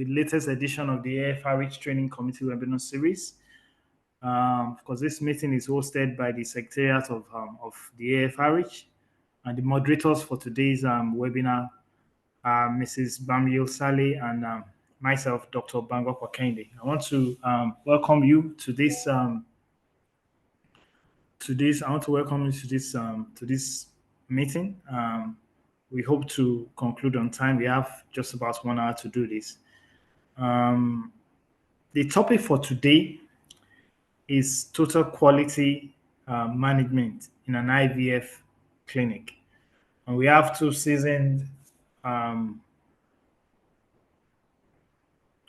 the latest edition of the AFRH Training Committee webinar series. Of course, this meeting is hosted by the Secretariat of the AFRH, and the moderators for today's webinar are Mrs. Bamil Saleh and myself, Dr. Bangwa Kwakende. I want to welcome you to this. I want to welcome you to this meeting. We hope to conclude on time. We have just about 1 hour to do this. The topic for today is total quality management in an IVF clinic. And we have two seasoned and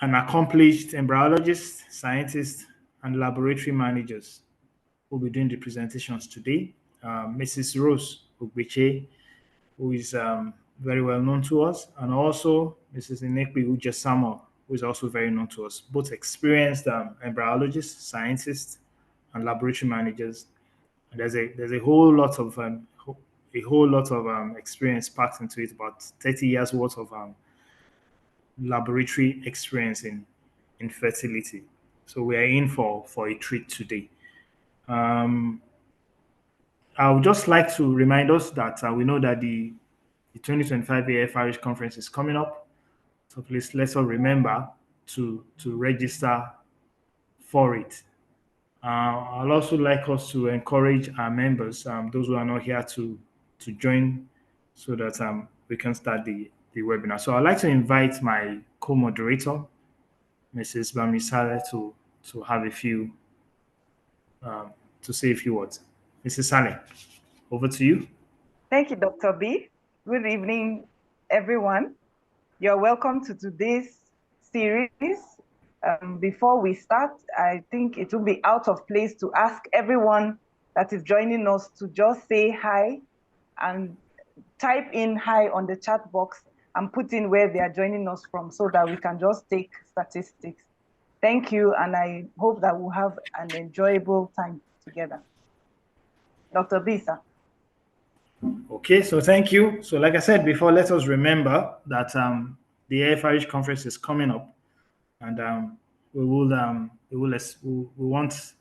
accomplished embryologists, scientists, and laboratory managers who will be doing the presentations today. Mrs. Rose Ogbeche, who is very well known to us, and also Mrs. Inikpi Ujah-Samuel, who is also very known to us, both experienced embryologists, scientists, and laboratory managers. And there's a whole lot of experience packed into it, about 30 years worth of laboratory experience in fertility. So we are in for a treat today. I would just like to remind us that we know that the 2025 AFRH conference is coming up. So please let's all remember to register for it. I'd also like us to encourage our members, those who are not here, to join so that we can start the webinar. So I'd like to invite my co-moderator, Mrs. Bamisale, to have a few, to say a few words. Mrs. Saleh, over to you. Thank you, Dr. B. Good evening, everyone. You're welcome to today's series. Before we start, I think it will be out of place to ask everyone that is joining us to just say hi and type in hi on the chat box and put in where they are joining us from so that we can just take statistics. Thank you, and I hope that we'll have an enjoyable time together. Dr. Bisa. Okay, so thank you. So like I said before, let us remember that the AFRH conference is coming up, and we want,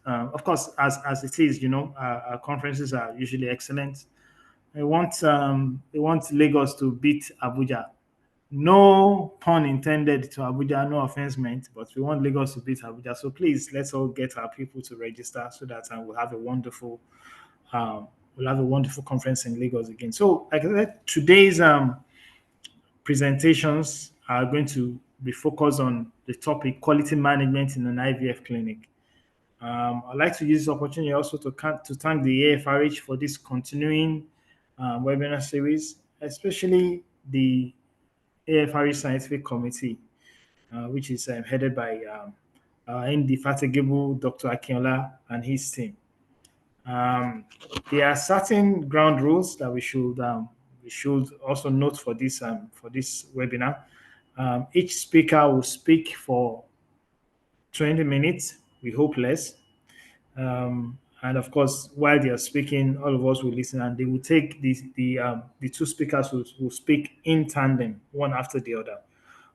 of course, as it is, our conferences are usually excellent. We want Lagos to beat Abuja. No pun intended to Abuja, no offense meant, but we want Lagos to beat Abuja. So please, let's all get our people to register so that we'll have a wonderful conference in Lagos again. So like I said, today's presentations are going to be focused on the topic quality management in an IVF clinic. I'd like to use this opportunity also to thank the AFRH for this continuing webinar series, especially the AFRH Scientific Committee, which is headed by indefatigable Dr. Akinola and his team. There are certain ground rules that we should also note for this webinar. Each speaker will speak for 20 minutes. We hope less. And of course, while they are speaking, all of us will listen, and they will take the two speakers will speak in tandem, one after the other.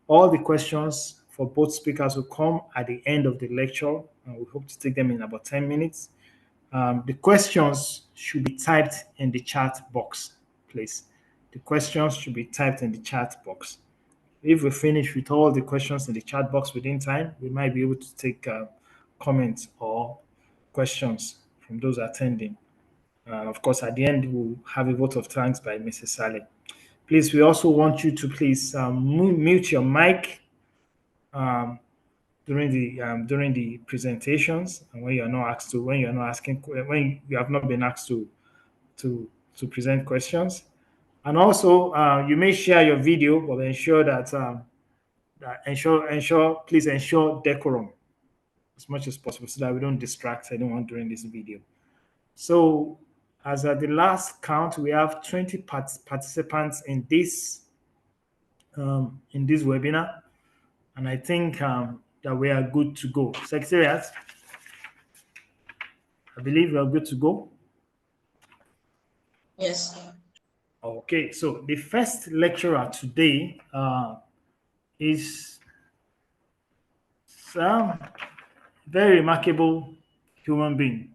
All the questions for both speakers will come at the end of the lecture, and we hope to take them in about 10 minutes. The questions should be typed in the chat box, please. The questions should be typed in the chat box. If we finish with all the questions in the chat box within time, we might be able to take comments or questions from those attending. Of course, at the end, we'll have a vote of thanks by Mrs. Saleh. Please, we also want you to please mute your mic during the presentations, and when you have not been asked to present questions. And also, you may share your video, but ensure that please ensure decorum as much as possible so that we don't distract anyone during this video. So, as at the last count, we have 20 participants in this webinar, and I think that we are good to go. Secretariat, I believe we are good to go. Yes. Okay, so the first lecturer today is very remarkable human being,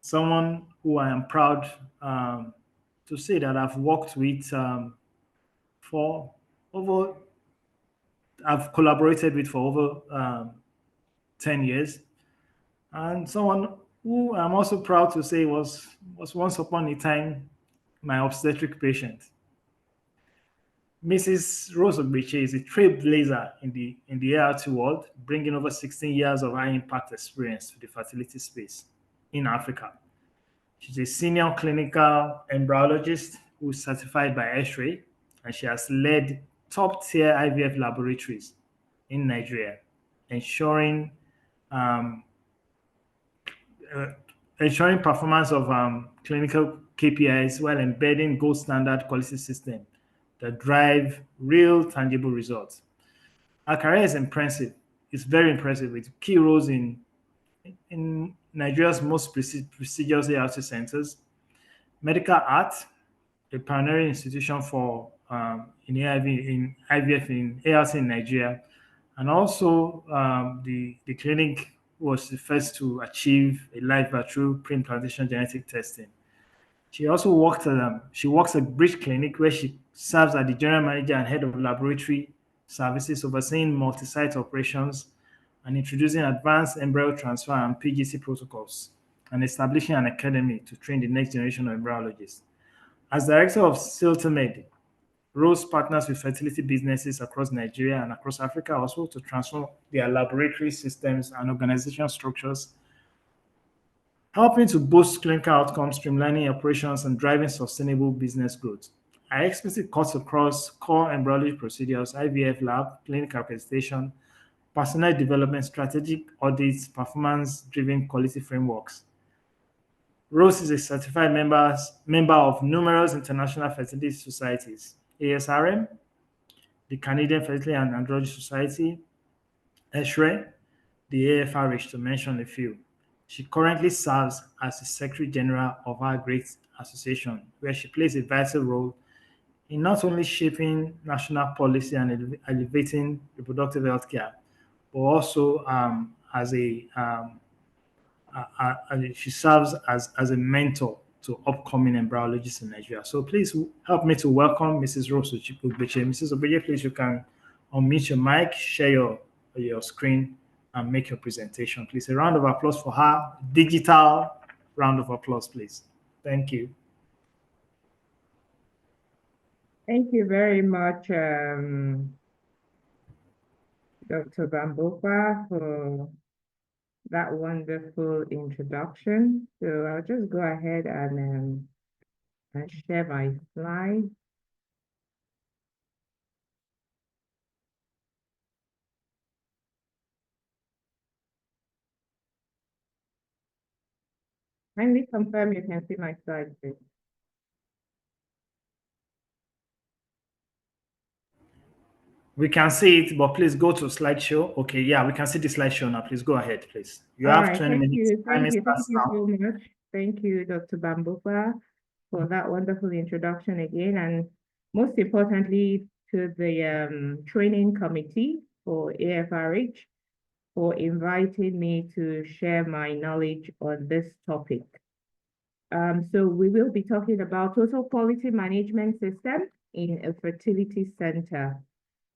someone who I am proud to say that I've worked with for over, I've collaborated with for over 10 years, and someone who I'm also proud to say was once upon a time my obstetric patient. Mrs. Rose Ogbeche is a trailblazer in the ART world, bringing over 16 years of high impact experience to the fertility space in Africa. She's a senior clinical embryologist who is certified by AFRH, and she has led top tier IVF laboratories in Nigeria, ensuring um, uh, ensuring performance of clinical KPIs while embedding gold standard quality system that drive real tangible results. Her career is impressive. It's very impressive with key roles in Nigeria's most prestigious ART centers, Medical Art, a pioneering institution for in IVF in ART in Nigeria, and also the clinic was the first to achieve a live virtual pre-implantation genetic testing. She works at Bridge Clinic where she serves as the general manager and head of laboratory services, overseeing multi-site operations and introducing advanced embryo transfer and PGC protocols, and establishing an academy to train the next generation of embryologists. As director of Siltamed, Rose partners with fertility businesses across Nigeria and across Africa also to transform their laboratory systems and organizational structures, helping to boost clinical outcomes, streamlining operations, and driving sustainable business growth. Our expertise cuts across core embryology procedures, IVF lab, clinical accreditation, personnel development, strategic audits, performance-driven quality frameworks. Rose is a certified member of numerous international fertility societies, ASRM, the Canadian Fertility and Andrology Society, ESHRE, the AFRH, to mention a few. She currently serves as the Secretary General of our great association, where she plays a vital role in not only shaping national policy and elevating reproductive health care, but also she serves as a mentor to upcoming embryologists in Nigeria. So please help me to welcome Mrs. Rose Ogbeche. Mrs. Ogbeche, please, you can unmute your mic, share your screen, and make your presentation. Please, a round of applause for her. Digital round of applause, please. Thank you. Thank you very much, Dr. Bambopa, for that wonderful introduction. So I'll just go ahead and share my slide. Kindly confirm you can see my slide, please. We can see it, but please go to slideshow. Okay, yeah, we can see the slideshow now. Please go ahead, please. You All have right, 20 thank minutes. you, Time thank you starts now. so much. Thank you, Dr. Bambopa, for that wonderful introduction again, and most importantly, to the training committee for AFRH for inviting me to share my knowledge on this topic. So we will be talking about total quality management system in a fertility center.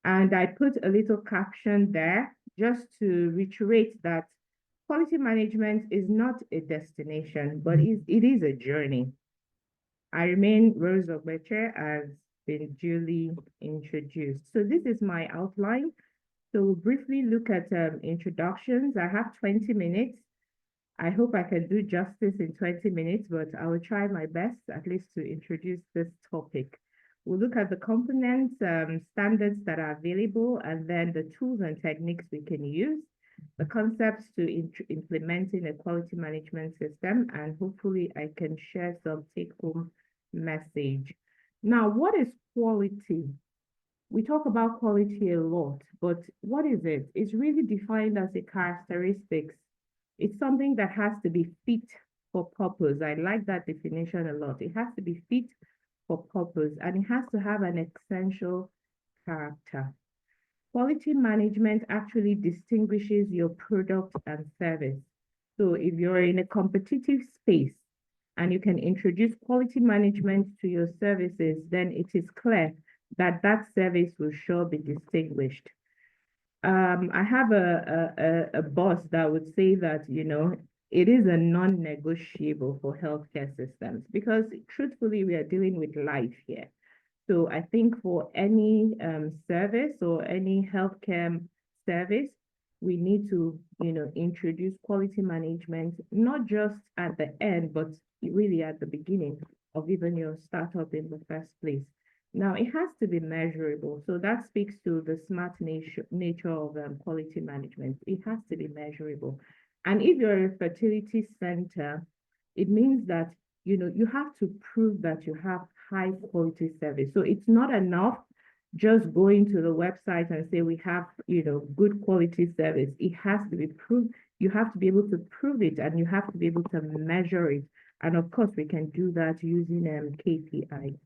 And I put a little caption there just to reiterate that quality management is not a destination, but it is a journey. I remain Rose Ogbeche, as been duly introduced. So this is my outline. So we'll briefly look at introductions. I have 20 minutes. I hope I can do justice in 20 minutes, but I will try my best at least to introduce this topic. We'll look at the components, standards that are available, and then the tools and techniques we can use, the concepts to implementing a quality management system, and hopefully I can share some take-home message. Now, what is quality? We talk about quality a lot, but what is it? It's really defined as a characteristics. It's something that has to be fit for purpose. I like that definition a lot. It has to be fit for purpose, and it has to have an essential character. Quality management actually distinguishes your product and service. So if you're in a competitive space and you can introduce quality management to your services, then it is clear that that service will sure be distinguished. I have a boss that would say that, it is a non-negotiable for healthcare systems because truthfully, we are dealing with life here. So I think for any service or any healthcare service, we need to, introduce quality management, not just at the end, but really at the beginning of even your startup in the first place. Now, it has to be measurable. So that speaks to the smart nature of quality management. It has to be measurable. And if you're a fertility center, it means that, you have to prove that you have high quality service. So it's not enough just going to the website and say we have, good quality service. It has to be proved. You have to be able to prove it and you have to be able to measure it. And of course, we can do that using KPI.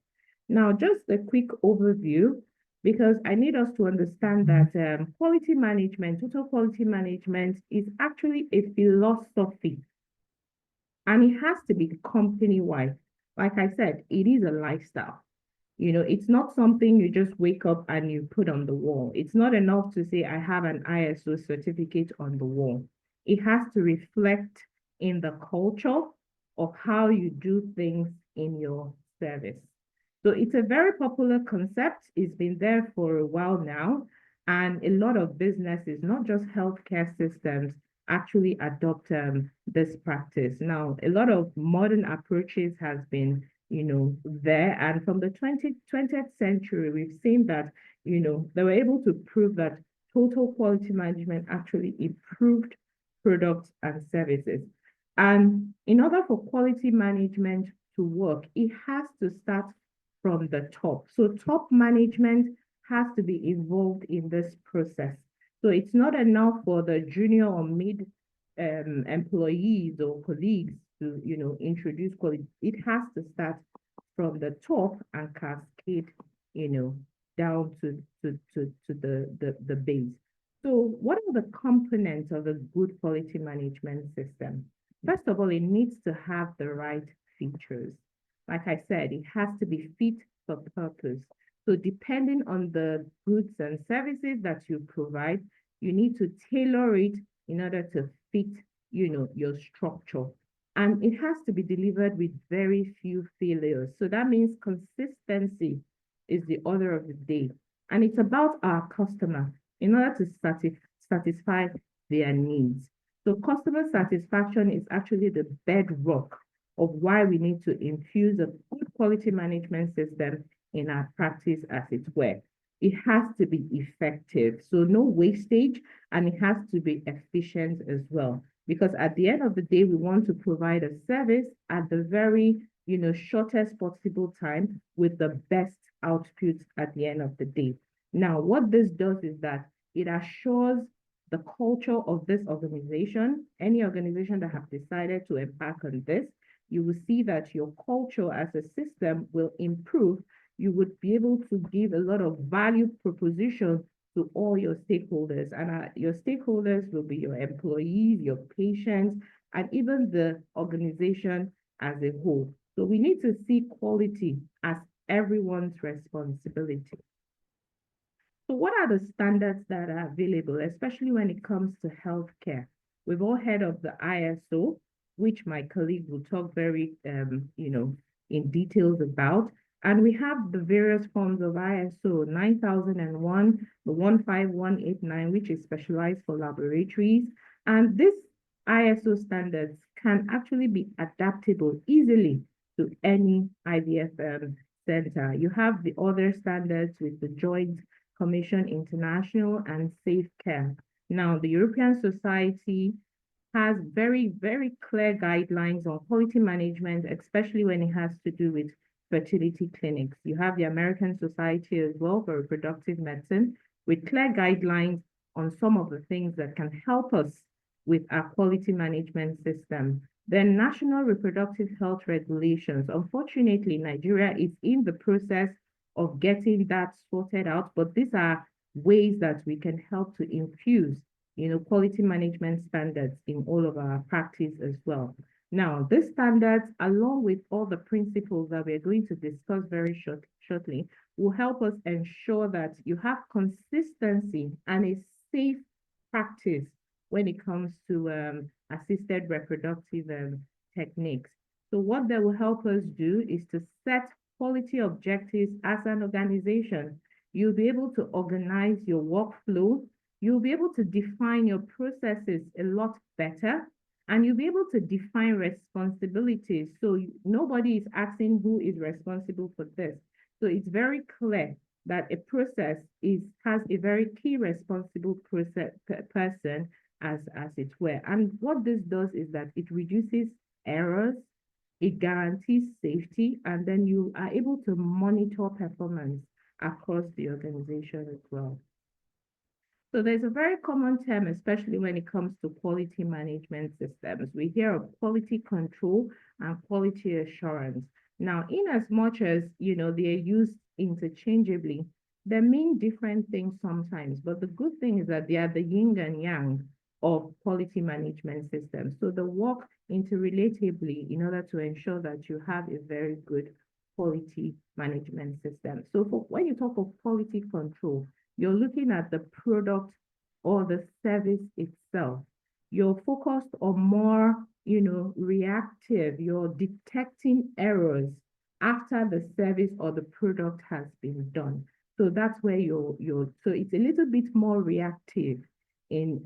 Now, just a quick overview, because I need us to understand that quality management, total quality management, is actually a philosophy and it has to be company-wide. Like I said, it is a lifestyle. It's not something you just wake up and you put on the wall. It's not enough to say, I have an ISO certificate on the wall. It has to reflect in the culture of how you do things in your service. So it's a very popular concept. It's been there for a while now. And a lot of businesses, not just healthcare systems, actually adopt this practice. Now, a lot of modern approaches has been there. And from the 20th century, we've seen that, they were able to prove that total quality management actually improved products and services. And in order for quality management to work, it has to start from the top. So top management has to be involved in this process. So it's not enough for the junior or mid employees or colleagues to, introduce quality. It has to start from the top and cascade, down to the base. So what are the components of a good quality management system? First of all, it needs to have the right features. Like I said, it has to be fit for purpose. So depending on the goods and services that you provide, you need to tailor it in order to fit, your structure. And it has to be delivered with very few failures. So that means consistency is the order of the day. And it's about our customer in order to satisfy their needs. So customer satisfaction is actually the bedrock of why we need to infuse a good quality management system in our practice, as it were. It has to be effective, so no wastage, and it has to be efficient as well. Because at the end of the day, we want to provide a service at the very, shortest possible time with the best output at the end of the day. Now, what this does is that it assures the culture of this organization, any organization that have decided to embark on this, you will see that your culture as a system will improve. You would be able to give a lot of value proposition to all your stakeholders. And your stakeholders will be your employees, your patients, and even the organization as a whole. So we need to see quality as everyone's responsibility. So what are the standards that are available, especially when it comes to healthcare? We've all heard of the ISO, which my colleague will talk very, in details about. And we have the various forms of ISO 9001, the 15189, which is specialized for laboratories. And this ISO standards can actually be adaptable easily to any IVF center. You have the other standards with the Joint Commission International and Safe Care. Now, the European Society has very, very clear guidelines on quality management, especially when it has to do with fertility clinics. You have the American Society as well for reproductive medicine with clear guidelines on some of the things that can help us with our quality management system. Then national reproductive health regulations. Unfortunately, Nigeria is in the process of getting that sorted out, but these are ways that we can help to infuse, quality management standards in all of our practice as well. Now, these standards, along with all the principles that we're going to discuss very shortly, will help us ensure that you have consistency and a safe practice when it comes to assisted reproductive techniques. So what that will help us do is to set quality objectives as an organization. You'll be able to organize your workflow. You'll be able to define your processes a lot better, and you'll be able to define responsibilities. So nobody is asking who is responsible for this. So it's very clear that a process has a very key responsible person as it were. And what this does is that it reduces errors, it guarantees safety, and then you are able to monitor performance across the organization as well. So there's a very common term, especially when it comes to quality management systems. We hear of quality control and quality assurance. Now, in as much as, they are used interchangeably, they mean different things sometimes, but the good thing is that they are the yin and yang of quality management systems. So they work interrelatively in order to ensure that you have a very good quality management system. So when you talk of quality control, you're looking at the product or the service itself. You're focused on more, reactive. You're detecting errors after the service or the product has been done. So that's where so it's a little bit more reactive in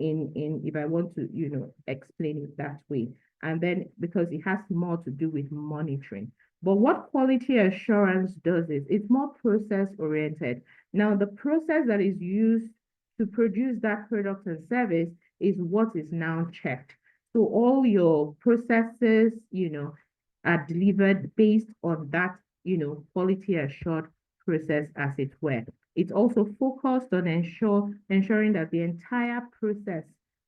if I want to, explain it that way. And then because it has more to do with monitoring. But what quality assurance does is it's more process oriented. Now, the process that is used to produce that product and service is what is now checked. So all your processes, are delivered based on that, quality assured process as it were. It's also focused on ensuring that the entire process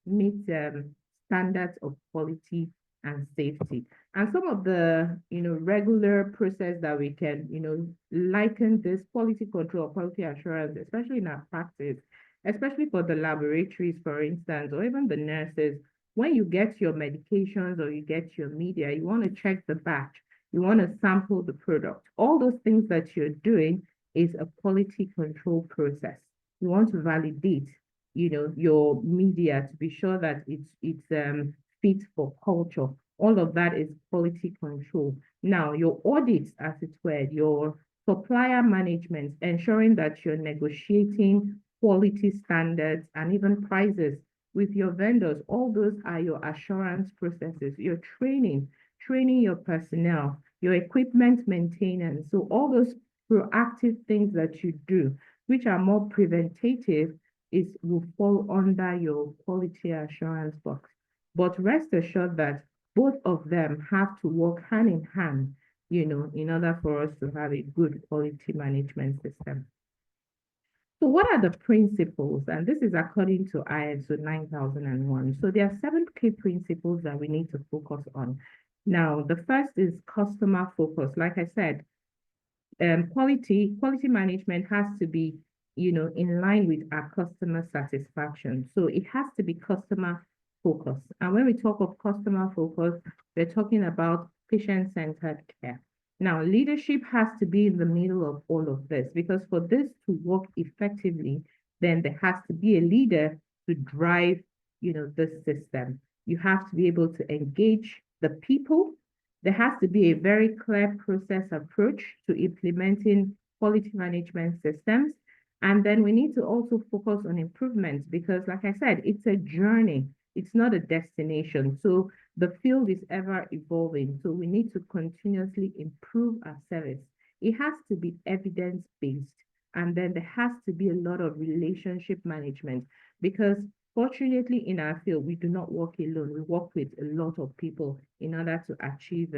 meets standards of quality and safety. And some of the, regular process that we can, liken this quality control, quality assurance, especially in our practice, especially for the laboratories, for instance, or even the nurses, when you get your medications or you get your media, you want to check the batch, you want to sample the product. All those things that you're doing is a quality control process. You want to validate, your media to be sure that it's fit for culture. All of that is quality control. Now, your audits, as it were, your supplier management, ensuring that you're negotiating quality standards and even prices with your vendors. All those are your assurance processes. Your training your personnel, your equipment maintenance. So all those proactive things that you do, which are more preventative, will fall under your quality assurance box. But rest assured that both of them have to work hand in hand, in order for us to have a good quality management system. So what are the principles? And this is according to ISO 9001. So there are 7 key principles that we need to focus on. Now, the first is customer focus. Like I said, quality management has to be, in line with our customer satisfaction. So it has to be customer focus. And when we talk of customer focus, we're talking about patient-centered care. Now, leadership has to be in the middle of all of this, because for this to work effectively, then there has to be a leader to drive, the system. You have to be able to engage the people. There has to be a very clear process approach to implementing quality management systems. And then we need to also focus on improvements because, like I said, it's a journey. It's not a destination. So the field is ever evolving. So we need to continuously improve our service. It has to be evidence-based. And then there has to be a lot of relationship management because fortunately in our field, we do not work alone. We work with a lot of people in order to achieve,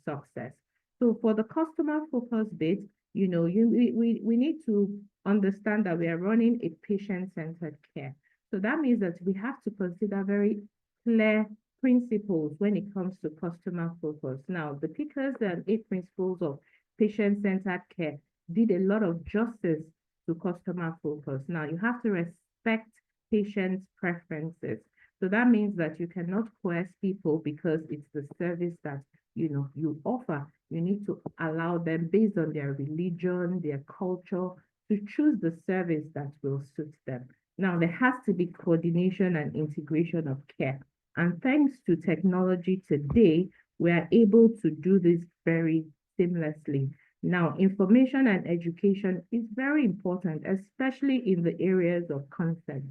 success. So for the customer focus bit, we need to understand that we are running a patient-centered care. So that means that we have to consider very clear principles when it comes to customer focus. Now, the Pickers and 8 principles of patient-centered care did a lot of justice to customer focus. Now, you have to respect patients' preferences. So that means that you cannot coerce people because it's the service that you offer. You need to allow them based on their religion, their culture, to choose the service that will suit them. Now, there has to be coordination and integration of care. And thanks to technology today, we are able to do this very seamlessly. Now, information and education is very important, especially in the areas of consent.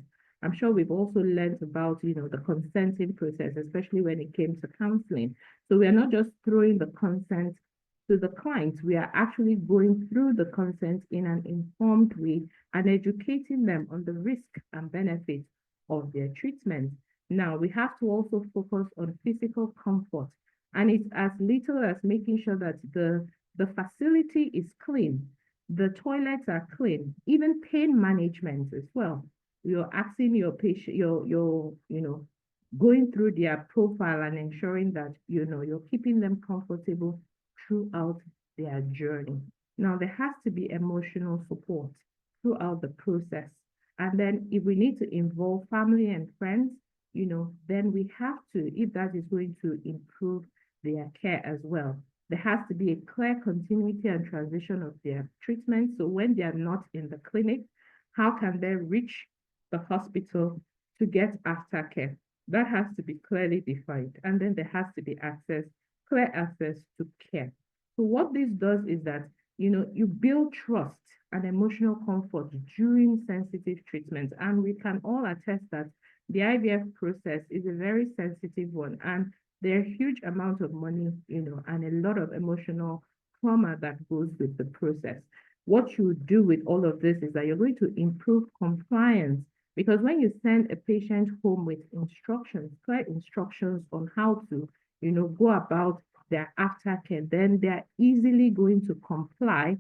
I'm sure we've also learned about, the consenting process, especially when it came to counseling. So we are not just throwing the consent to the clients. We are actually going through the consent in an informed way and educating them on the risk and benefits of their treatment. Now, we have to also focus on physical comfort, and it's as little as making sure that the facility is clean, the toilets are clean, even pain management as well. You're asking your patient, going through their profile and ensuring that, you're keeping them comfortable throughout their journey. Now, there has to be emotional support throughout the process. And then if we need to involve family and friends, then we have to, if that is going to improve their care as well. There has to be a clear continuity and transition of their treatment. So when they are not in the clinic, how can they reach the hospital to get aftercare? That has to be clearly defined. And then there has to be clear access to care. So what this does is that, you build trust and emotional comfort during sensitive treatment. And we can all attest that the IVF process is a very sensitive one. And there are huge amounts of money, and a lot of emotional trauma that goes with the process. What you do with all of this is that you're going to improve compliance, because when you send a patient home with instructions, clear instructions on how to, go about their aftercare, then they're easily going to comply,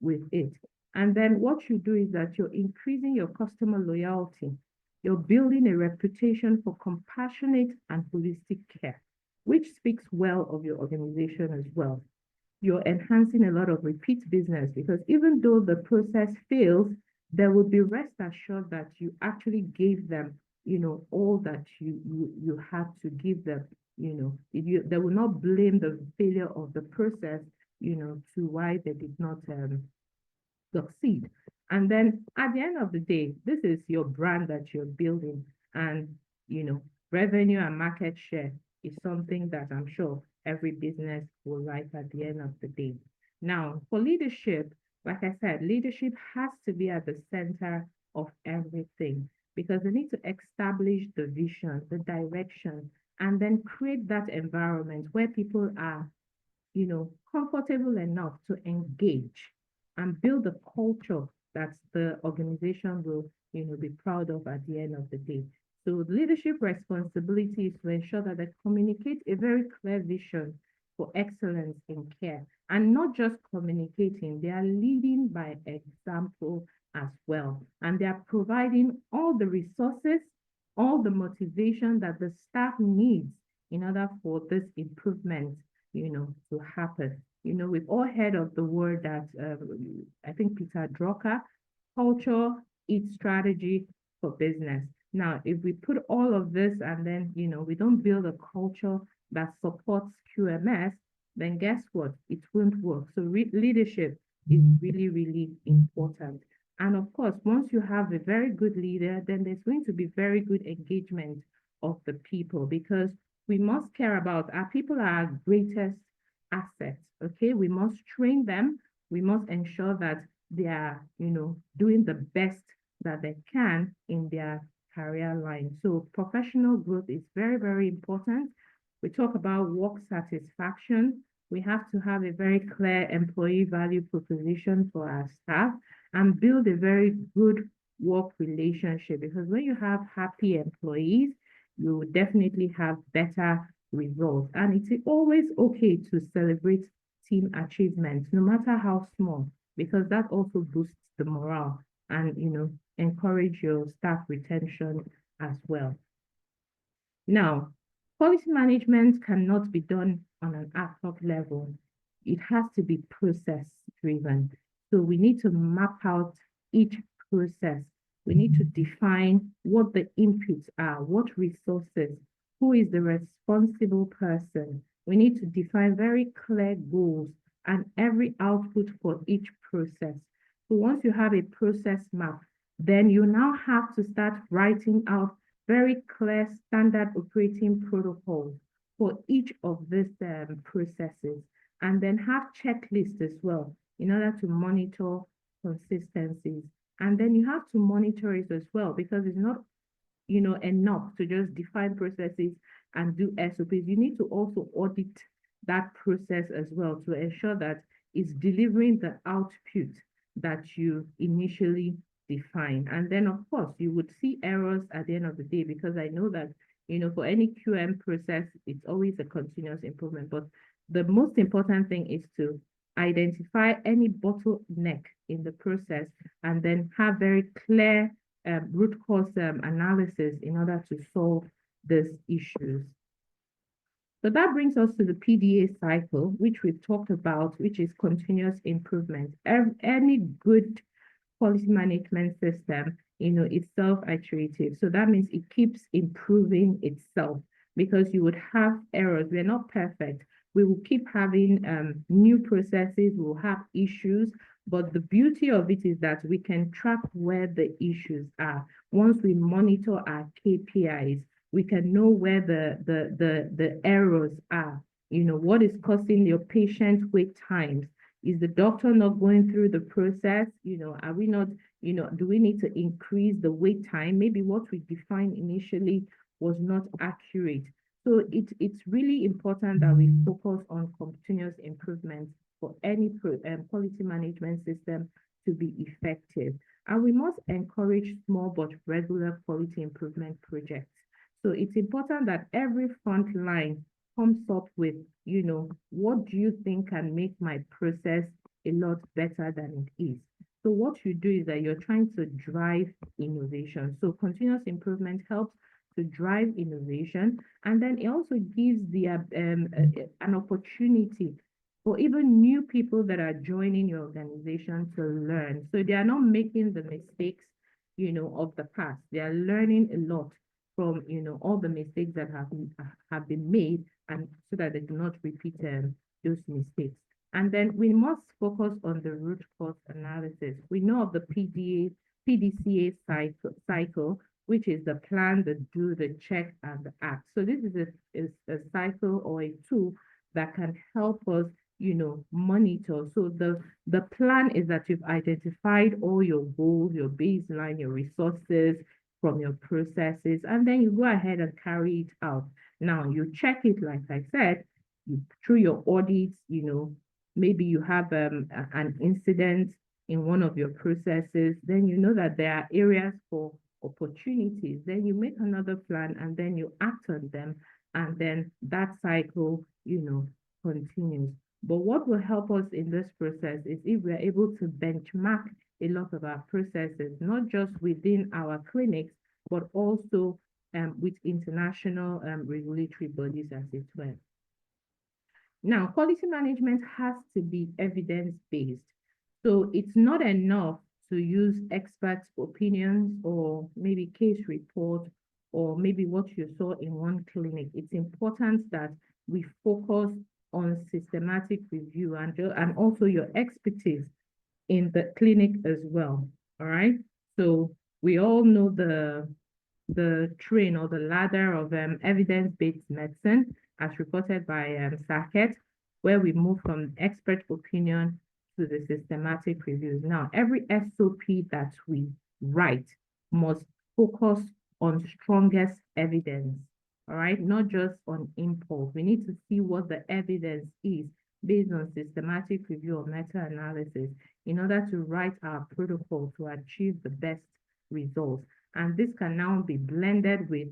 with it. And then what you do is that you're increasing your customer loyalty. You're building a reputation for compassionate and holistic care, which speaks well of your organization as well. You're enhancing a lot of repeat business, because even though the process fails, there will be rest assured that you actually gave them, all that you had to give them. They will not blame the failure of the process, to why they did not succeed. And then at the end of the day, this is your brand that you're building. And, revenue and market share is something that I'm sure every business will like at the end of the day. Now, for leadership, like I said, leadership has to be at the center of everything, because they need to establish the vision, the direction, and then create that environment where people are, comfortable enough to engage and build a culture that the organization will, be proud of at the end of the day. So leadership responsibility is to ensure that they communicate a very clear vision for excellence in care, and not just communicating, they are leading by example as well. And they are providing all the resources, all the motivation that the staff needs in order for this improvement, to happen. We've all heard of the word that I think Peter Drucker, culture eats strategy for business. Now, if we put all of this and then, we don't build a culture that supports QMS, then guess what? It won't work. So leadership is really, really important. And of course, once you have a very good leader, then there's going to be very good engagement of the people, because we must care about our people are our greatest assets. Okay, we must train them. We must ensure that they are, doing the best that they can in their career line. So professional growth is very, very important. We talk about work satisfaction. We have to have a very clear employee value proposition for our staff and build a very good work relationship, because when you have happy employees, you will definitely have better results. And it's always okay to celebrate team achievements, no matter how small, because that also boosts the morale and, encourage your staff retention as well. Now, policy management cannot be done on an ad hoc level. It has to be process driven. So we need to map out each process. We need to define what the inputs are, what resources, who is the responsible person. We need to define very clear goals and every output for each process. So once you have a process map, then you now have to start writing out very clear standard operating protocols for each of these processes, and then have checklists as well in order to monitor consistencies. And then you have to monitor it as well, because it's not enough to just define processes and do SOPs. You need to also audit that process as well to ensure that it's delivering the output that you initially define. And then, of course, you would see errors at the end of the day, because I know that, for any QM process, it's always a continuous improvement. But the most important thing is to identify any bottleneck in the process and then have very clear root cause analysis in order to solve these issues. So that brings us to the PDA cycle, which we've talked about, which is continuous improvement. Any good quality management system, is self-iterative. So that means it keeps improving itself, because you would have errors. We're not perfect. We will keep having new processes, we'll have issues, but the beauty of it is that we can track where the issues are. Once we monitor our KPIs, we can know where the errors are. What is causing your patient wait times? Is the doctor not going through the process? Are we not, do we need to increase the wait time? Maybe what we defined initially was not accurate. So it's really important that we focus on continuous improvement for any quality management system to be effective. And we must encourage small but regular quality improvement projects. So it's important that every front line comes up with, what do you think can make my process a lot better than it is? So what you do is that you're trying to drive innovation. So continuous improvement helps to drive innovation, and then it also gives the an opportunity for even new people that are joining your organization to learn. So they are not making the mistakes, of the past. They are learning a lot from, all the mistakes that have been made, and so that they do not repeat those mistakes. And then we must focus on the root cause analysis. We know of the PDCA cycle, which is the plan, the do, the check, and the act. So this is a cycle or a tool that can help us, monitor. So the plan is that you've identified all your goals, your baseline, your resources from your processes, and then you go ahead and carry it out. Now you check it, like I said, through your audits, maybe you have an incident in one of your processes, then you know that there are areas for opportunities. Then you make another plan and then you act on them, and then that cycle, continues. But what will help us in this process is if we're able to benchmark a lot of our processes, not just within our clinics, but also with international regulatory bodies as it were. Now, quality management has to be evidence-based. So it's not enough to use experts' opinions or maybe case report or maybe what you saw in one clinic. It's important that we focus on systematic review and also your expertise in the clinic as well. All right. So we all know the train or the ladder of evidence-based medicine as reported by Sackett, where we move from expert opinion to the systematic reviews. Now, every SOP that we write must focus on strongest evidence, all right? Not just on impulse. We need to see what the evidence is based on systematic review or meta-analysis in order to write our protocol to achieve the best results. And this can now be blended with,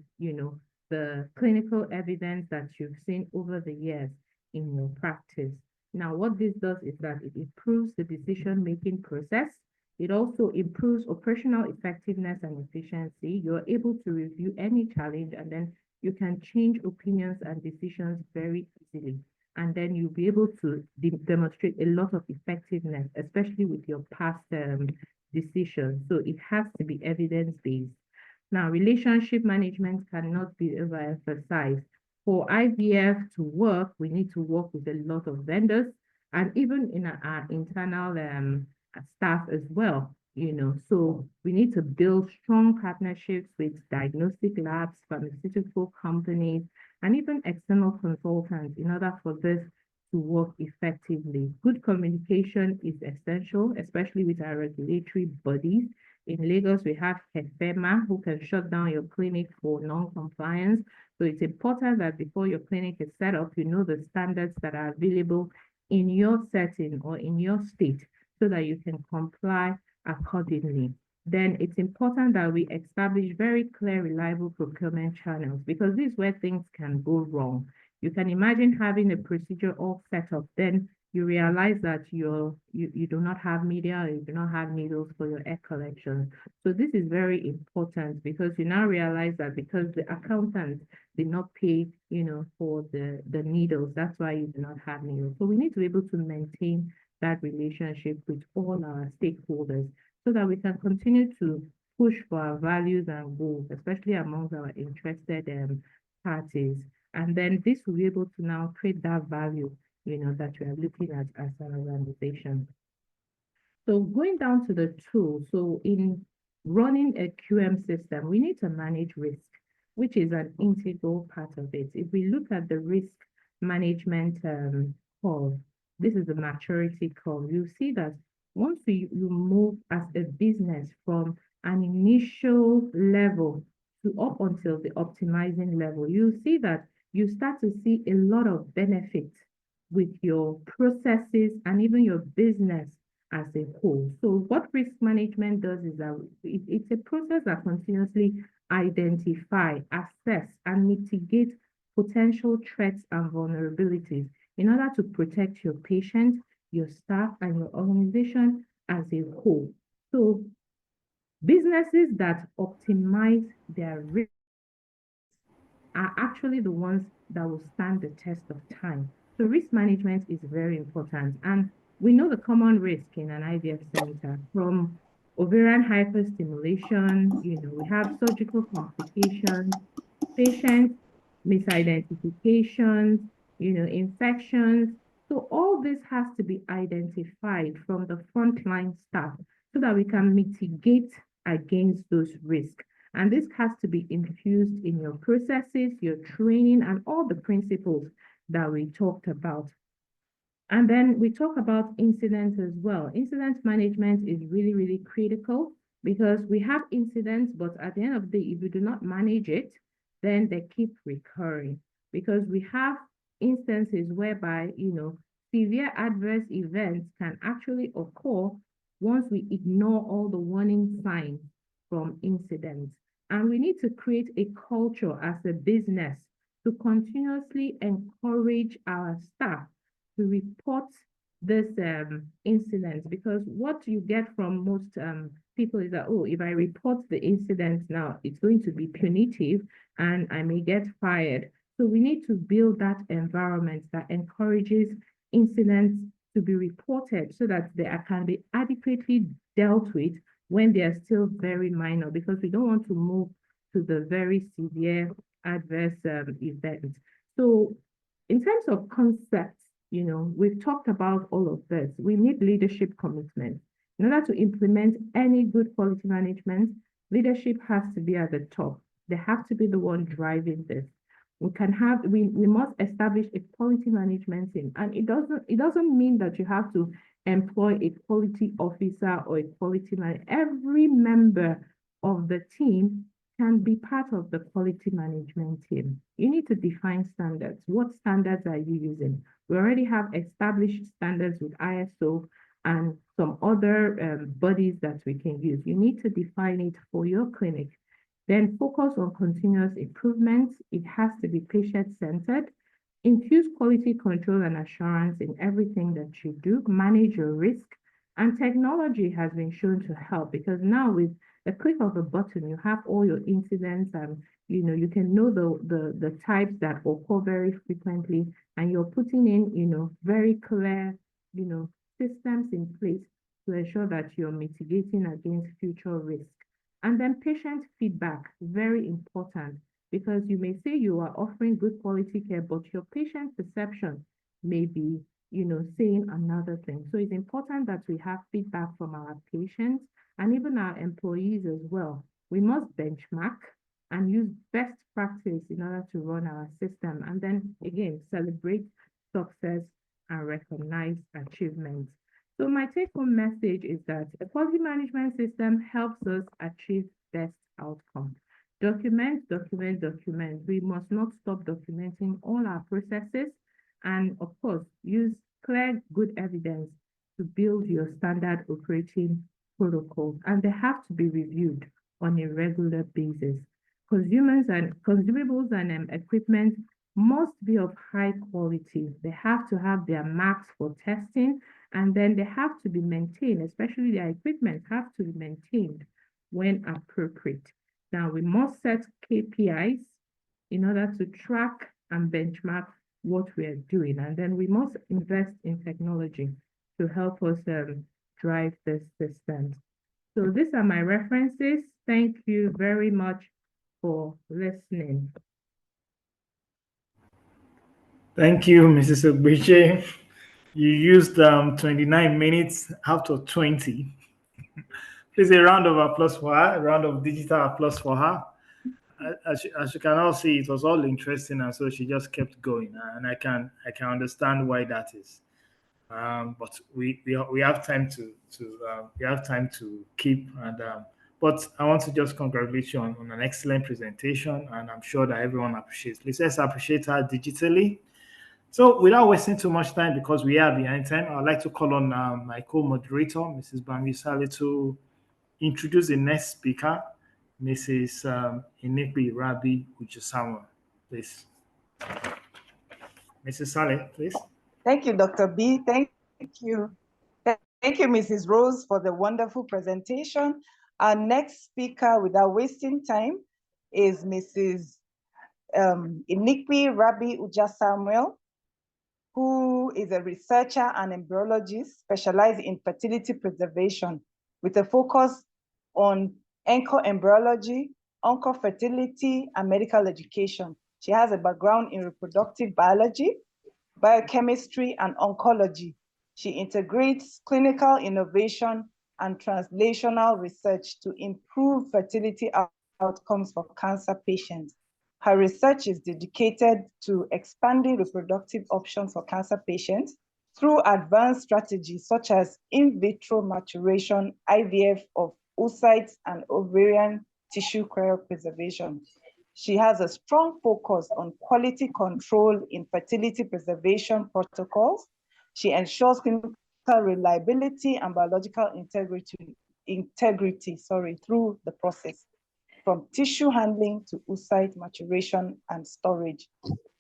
the clinical evidence that you've seen over the years in your practice. Now, what this does is that it improves the decision-making process. It also improves operational effectiveness and efficiency. You're able to review any challenge, and then you can change opinions and decisions very easily. and then you'll be able to demonstrate a lot of effectiveness, especially with your past decisions. So it has to be evidence-based. Now, relationship management cannot be overemphasized. For IVF to work, we need to work with a lot of vendors and even in our internal staff as well, So we need to build strong partnerships with diagnostic labs, pharmaceutical companies, and even external consultants in order for this to work effectively. Good communication is essential, especially with our regulatory bodies. In Lagos, we have HEFEMA, who can shut down your clinic for non-compliance. So it's important that before your clinic is set up, you know the standards that are available in your setting or in your state so that you can comply accordingly. Then it's important that we establish very clear, reliable procurement channels because this is where things can go wrong. You can imagine having a procedure all set up, then you realize that you do not have media, or you do not have needles for your egg collection. So this is very important because you now realize that because the accountant did not pay, for the needles, that's why you do not have needles. So we need to be able to maintain that relationship with all our stakeholders so that we can continue to push for our values and goals, especially amongst our interested parties. And then this will be able to now create that value, that we are looking at as an organization. So going down to the tool, so in running a QM system, we need to manage risk, which is an integral part of it. If we look at the risk management curve, this is the maturity curve. You see that once you move as a business from an initial level to up until the optimizing level, you see that you start to see a lot of benefits with your processes and even your business as a whole. So what risk management does is that it's a process that continuously identify, assess, and mitigate potential threats and vulnerabilities in order to protect your patient, your staff, and your organization as a whole. So businesses that optimize their risk are actually the ones that will stand the test of time. So risk management is very important. And we know the common risk in an IVF center from ovarian hyperstimulation, we have surgical complications, patient misidentifications, infections. So all this has to be identified from the frontline staff so that we can mitigate against those risks. And this has to be infused in your processes, your training, and all the principles that we talked about. And then we talk about incidents as well. Incident management is really, really critical because we have incidents, but at the end of the day, if we do not manage it, then they keep recurring because we have instances whereby, severe adverse events can actually occur once we ignore all the warning signs from incidents. And we need to create a culture as a business to continuously encourage our staff to report this incident, because what you get from most people is that, oh, if I report the incident now, it's going to be punitive and I may get fired. So we need to build that environment that encourages incidents to be reported so that they can be adequately dealt with when they are still very minor, because we don't want to move to the very severe adverse event. So in terms of concepts, we've talked about all of this. We need leadership commitment. In order to implement any good quality management, leadership has to be at the top. They have to be the one driving this. We must establish a quality management team. And it doesn't mean that you have to employ a quality officer or a quality manager. Every member of the team can be part of the quality management team. You need to define standards. What standards are you using? We already have established standards with ISO and some other bodies that we can use. You need to define it for your clinic. Then focus on continuous improvement. It has to be patient-centered. Infuse quality control and assurance in everything that you do. Manage your risk. And technology has been shown to help because now with a click of a button, you have all your incidents, and you can know the types that occur very frequently, and you're putting in very clear systems in place to ensure that you're mitigating against future risk. And then patient feedback, very important, because you may say you are offering good quality care, but your patient perception may be, saying another thing. So it's important that we have feedback from our patients and even our employees as well. We must benchmark and use best practice in order to run our system. And then again, celebrate success and recognize achievements. So my take-home message is that a quality management system helps us achieve best outcomes. Document, document, document. We must not stop documenting all our processes, and of course, use clear, good evidence to build your standard operating protocols, and they have to be reviewed on a regular basis. Consumables and equipment must be of high quality. They have to have their marks for testing, and then they have to be maintained, especially their equipment have to be maintained when appropriate. Now, we must set KPIs in order to track and benchmark what we are doing. And then we must invest in technology to help us drive this system. So these are my references. Thank you very much for listening. Thank you, Mrs. Ogbeche. You used 29 minutes out of 20. Please, a round of applause for her, a round of digital applause for her. As you can all see, it was all interesting, and so she just kept going, and I can understand why that is. But we have time to keep, and but I want to just congratulate you on an excellent presentation, and I'm sure that everyone appreciates. Please let's appreciate her digitally. So without wasting too much time, because we are behind time, I'd like to call on my co-moderator, Mrs. Bamisale, to introduce the next speaker, Mrs. Inikpi Rabi Ujah-Samuel. Please. Mrs. Saleh, please. Thank you, Dr. B. Thank you. Thank you, Mrs. Rose, for the wonderful presentation. Our next speaker, without wasting time, is Mrs. Inikpi Rabi Ujah-Samuel, who is a researcher and embryologist specialized in fertility preservation with a focus on onco-embryology, onco-fertility, and medical education. She has a background in reproductive biology, biochemistry, and oncology. She integrates clinical innovation and translational research to improve fertility outcomes for cancer patients. Her research is dedicated to expanding reproductive options for cancer patients through advanced strategies such as in vitro maturation, IVF of oocytes, and ovarian tissue cryopreservation. She has a strong focus on quality control in fertility preservation protocols. She ensures clinical reliability and biological integrity through the process, from tissue handling to oocyte maturation and storage.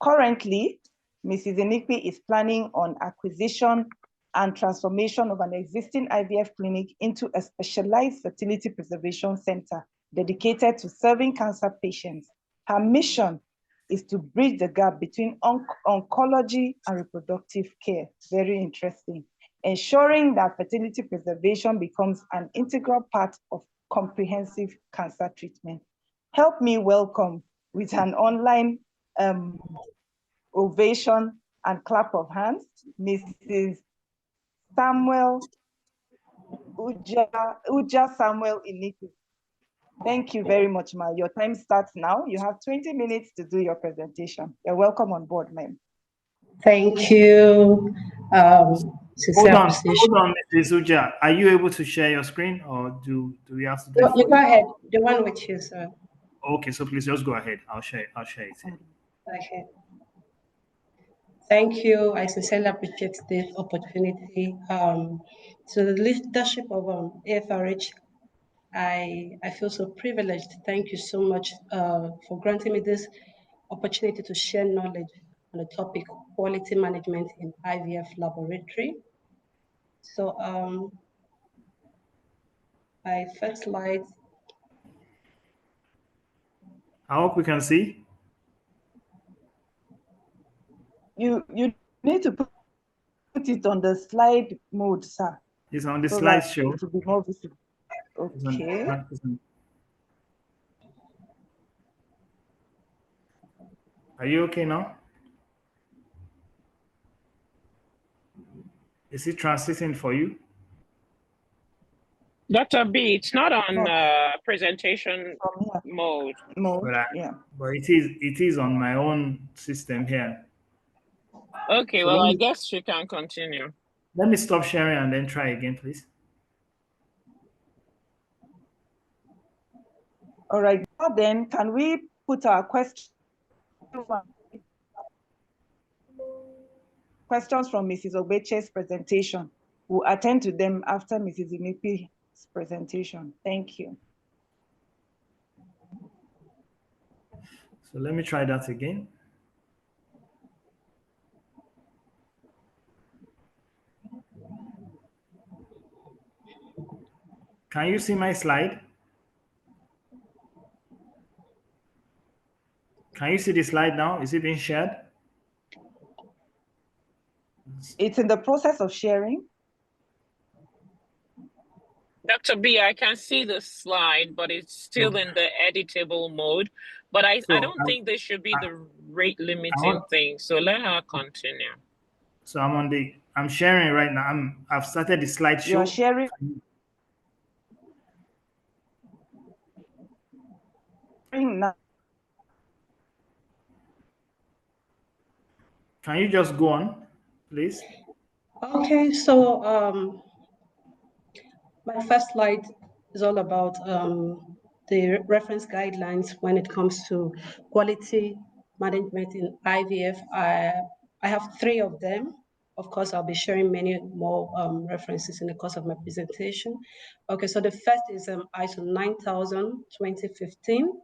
Currently, Mrs. Inikpi is planning on acquisition and transformation of an existing IVF clinic into a specialized fertility preservation center dedicated to serving cancer patients. Her mission is to bridge the gap between oncology and reproductive care. Very interesting. Ensuring that fertility preservation becomes an integral part of comprehensive cancer treatment. Help me welcome, with an online ovation and clap of hands, Mrs. Ujah-Samuel Inikpi. Thank you very much, Ma. Your time starts now. You have 20 minutes to do your presentation. You're welcome on board, ma'am. Thank you. Hold on, Mrs. Ujah. Are you able to share your screen, or do we have to do it? You go ahead. The one with you, sir. Okay, so please just go ahead. I'll share it. Okay. Thank you. I sincerely appreciate this opportunity. So the leadership of AFRH, I feel so privileged. Thank you so much for granting me this opportunity to share knowledge on the topic quality management in IVF laboratory. So my first slide I hope we can see. You need to put it on the slide mode, sir. It's on the so that slideshow. it will be more visible. It's on- Okay. Are you okay now? Is it transiting for you? Dr. B, it's not on presentation mode. Yeah. But it is on my own system here. Okay, So well, I guess you can continue. Let me stop sharing and then try again, please. All right. Now then, can we put our questions from Mrs. Ogbeche's presentation? We'll attend to them after Mrs. Inikpi's presentation. Thank you. So let me try that again. Can you see my slide? Can you see the slide now? Is it being shared? It's in the process of sharing. Dr. B, I can see the slide, but it's still in the editable mode. But I don't think there should be the rate limiting thing. So let her continue. So I'm sharing right now. I've started the slideshow. You're sharing. Now. Can you just go on, please? Okay, so my first slide is all about the reference guidelines when it comes to quality management in IVF. I have 3 of them. Of course, I'll be sharing many more references in the course of my presentation. Okay, so the first is ISO 9000:2015.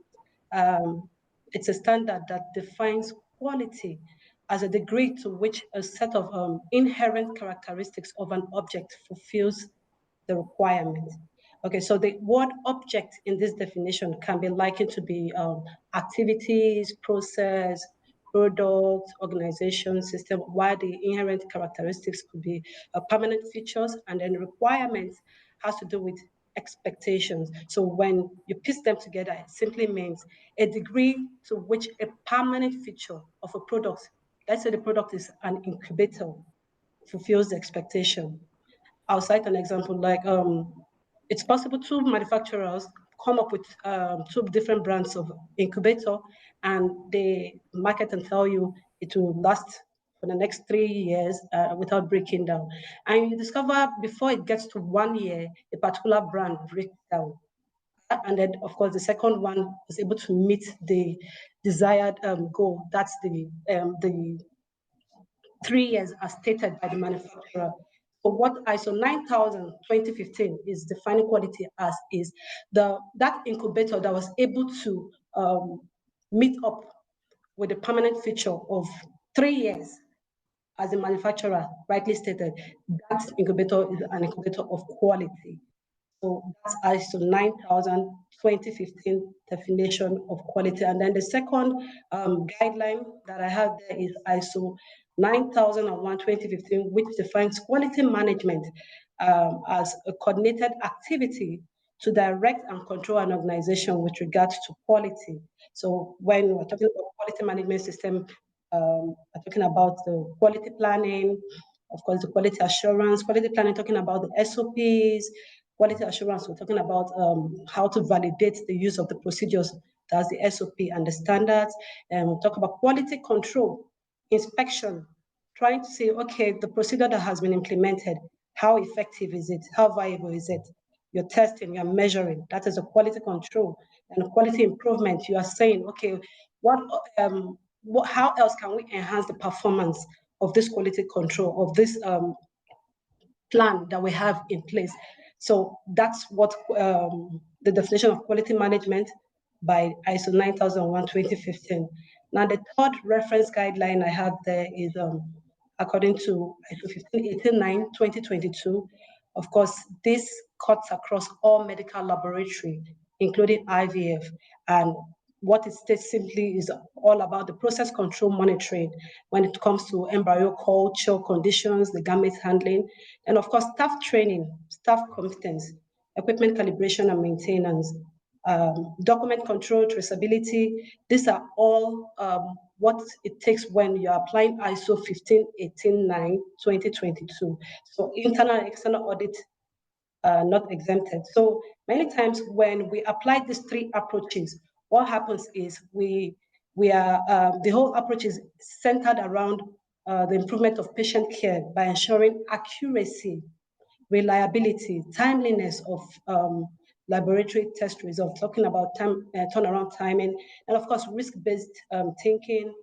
It's a standard that defines quality as a degree to which a set of inherent characteristics of an object fulfills the requirement. Okay, so the word object in this definition can be likened to be activities, process, product, organization, system, while the inherent characteristics could be permanent features, and then requirements has to do with expectations. So when you piece them together, it simply means a degree to which a permanent feature of a product, let's say the product is an incubator, fulfills the expectation. I'll cite an example like it's possible 2 manufacturers come up with 2 different brands of incubator, and they market and tell you it will last for the next 3 years without breaking down. And you discover before it gets to 1 year, a particular brand breaks down. And then, of course, the second one is able to meet the desired goal. That's the 3 years as stated by the manufacturer. So what ISO 9000:2015 is defining quality as is that incubator that was able to meet up with the permanent feature of 3 years, as the manufacturer rightly stated, that incubator is an incubator of quality. So that's ISO 9000:2015 definition of quality. And then the second guideline that I have there is ISO 9001:2015, which defines quality management as a coordinated activity to direct and control an organization with regards to quality. So when we're talking about quality management system, we're talking about the quality planning, of course, the quality assurance, quality planning, talking about the SOPs, quality assurance, we're talking about how to validate the use of the procedures, that's the SOP and the standards. And we'll talk about quality control, inspection, trying to say, okay, the procedure that has been implemented, how effective is it? How viable is it? You're testing, you're measuring, that is a quality control. And quality improvement, you are saying, okay, how else can we enhance the performance of this quality control, of this plan that we have in place? So that's what the definition of quality management by ISO 9001:2015. Now, the third reference guideline I have there is according to ISO 15889:2022. Of course, this cuts across all medical laboratory, including IVF, and what it states simply is all about the process control monitoring when it comes to embryo culture conditions, the gamete handling, and of course, staff training, staff competence, equipment calibration and maintenance, document control, traceability. These are all what it takes when you're applying ISO 15189-2022. So internal and external audit not exempted. So many times when we apply these three approaches, what happens is the whole approach is centered around the improvement of patient care by ensuring accuracy, reliability, timeliness of laboratory test results, talking about turnaround timing, and of course, risk-based thinking,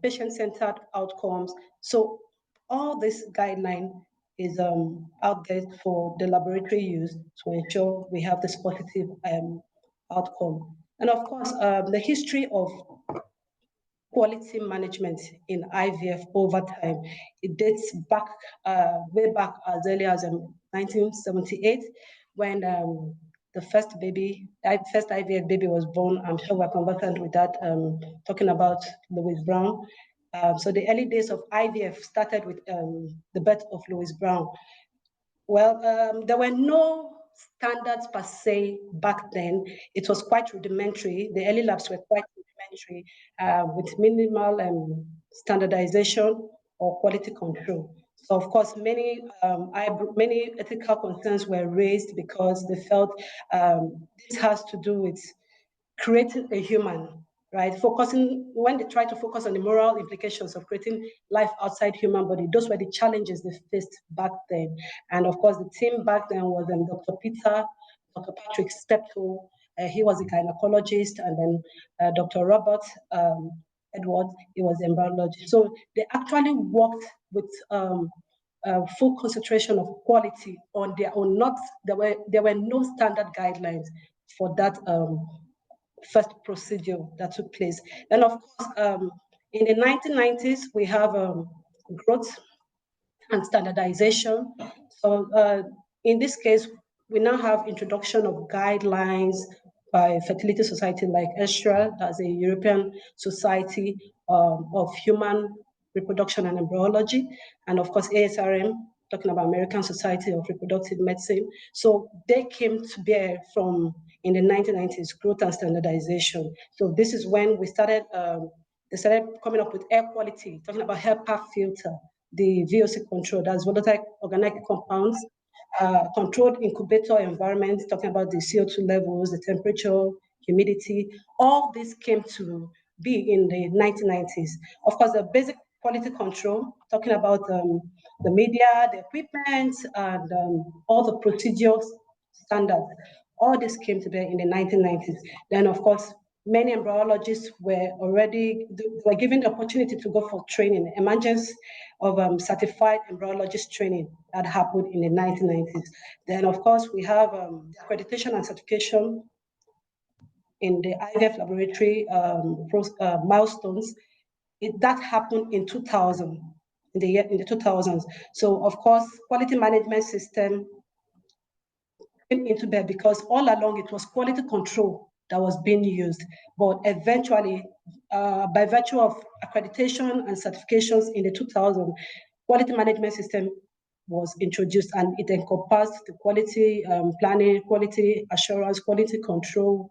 patient-centered outcomes. So all this guideline is out there for the laboratory use to ensure we have this positive outcome. And of course, the history of quality management in IVF over time. It dates back, way back as early as 1978, when the first IVF baby was born. I'm sure we're conversant with that, talking about Louis Brown. So the early days of IVF started with the birth of Louis Brown. Well, there were no standards per se back then. It was quite rudimentary. The early labs were quite rudimentary with minimal standardization or quality control. So of course, many ethical concerns were raised because they felt this has to do with creating a human, right? When they try to focus on the moral implications of creating life outside human body, those were the challenges they faced back then. And of course, the team back then was Dr. Patrick Steptoe, he was a gynecologist, and then Dr. Robert Edwards, he was embryologist. So they actually worked with full concentration of quality on their own. There were no standard guidelines for that first procedure that took place. And of course, in the 1990s, we have growth and standardization. So in this case, we now have introduction of guidelines by fertility society like ESHRA, that's a European Society of Human Reproduction and Embryology, and of course ASRM, talking about American Society of Reproductive Medicine. So they came to bear from in the 1990s, growth and standardization. So this is when we started, they started coming up with air quality, talking about HEPA filter, the VOC control, that's volatile organic compounds, controlled incubator environment, talking about the CO2 levels, the temperature, humidity. All this came to be in the 1990s. Of course, the basic quality control, talking about the media, the equipment, and all the procedures standards. All this came to bear in the 1990s. Then, of course, many embryologists were given the opportunity to go for training, emergence of certified embryologist training that happened in the 1990s. Then, of course, we have accreditation and certification in the IVF laboratory milestones. That happened in 2000, in the 2000s. So, of course, quality management system into bed because all along it was quality control that was being used. But eventually, by virtue of accreditation and certifications in the 2000s, quality management system was introduced and it encompassed the quality planning, quality assurance, quality control,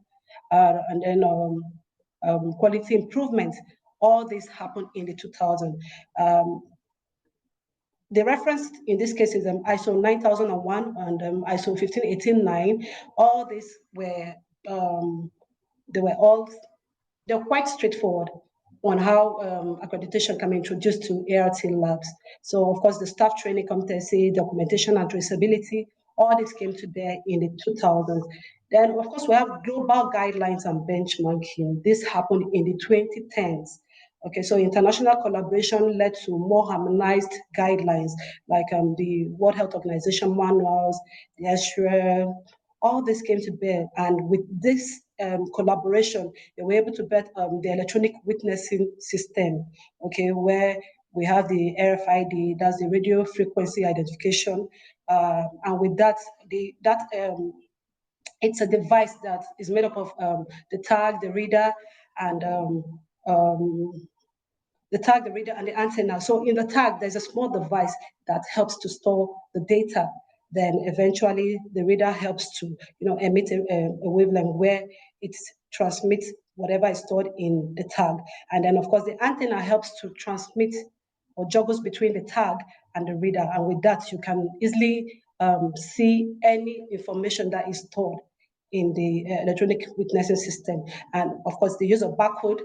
and then quality improvement. All this happened in the 2000s. The reference in this case is ISO 9001 and ISO 15189. All these were they're quite straightforward on how accreditation can be introduced to ART labs. So of course the staff training competency, documentation and traceability, all this came to bear in the 2000s. Then of course we have global guidelines and benchmarking. This happened in the 2010s. Okay, so international collaboration led to more harmonized guidelines like the World Health Organization manuals, the ESHRA, all this came to bear. And with this collaboration, they were able to build the electronic witnessing system, okay, where we have the RFID, that's the radio frequency identification. And with that, It's a device that is made up of the tag, the reader, and the antenna. So in the tag, there's a small device that helps to store the data. Then eventually the reader helps to emit a wavelength where it transmits whatever is stored in the tag. And then of course the antenna helps to transmit or juggles between the tag and the reader. And with that, you can easily see any information that is stored in the electronic witnessing system. And of course, the use of barcode,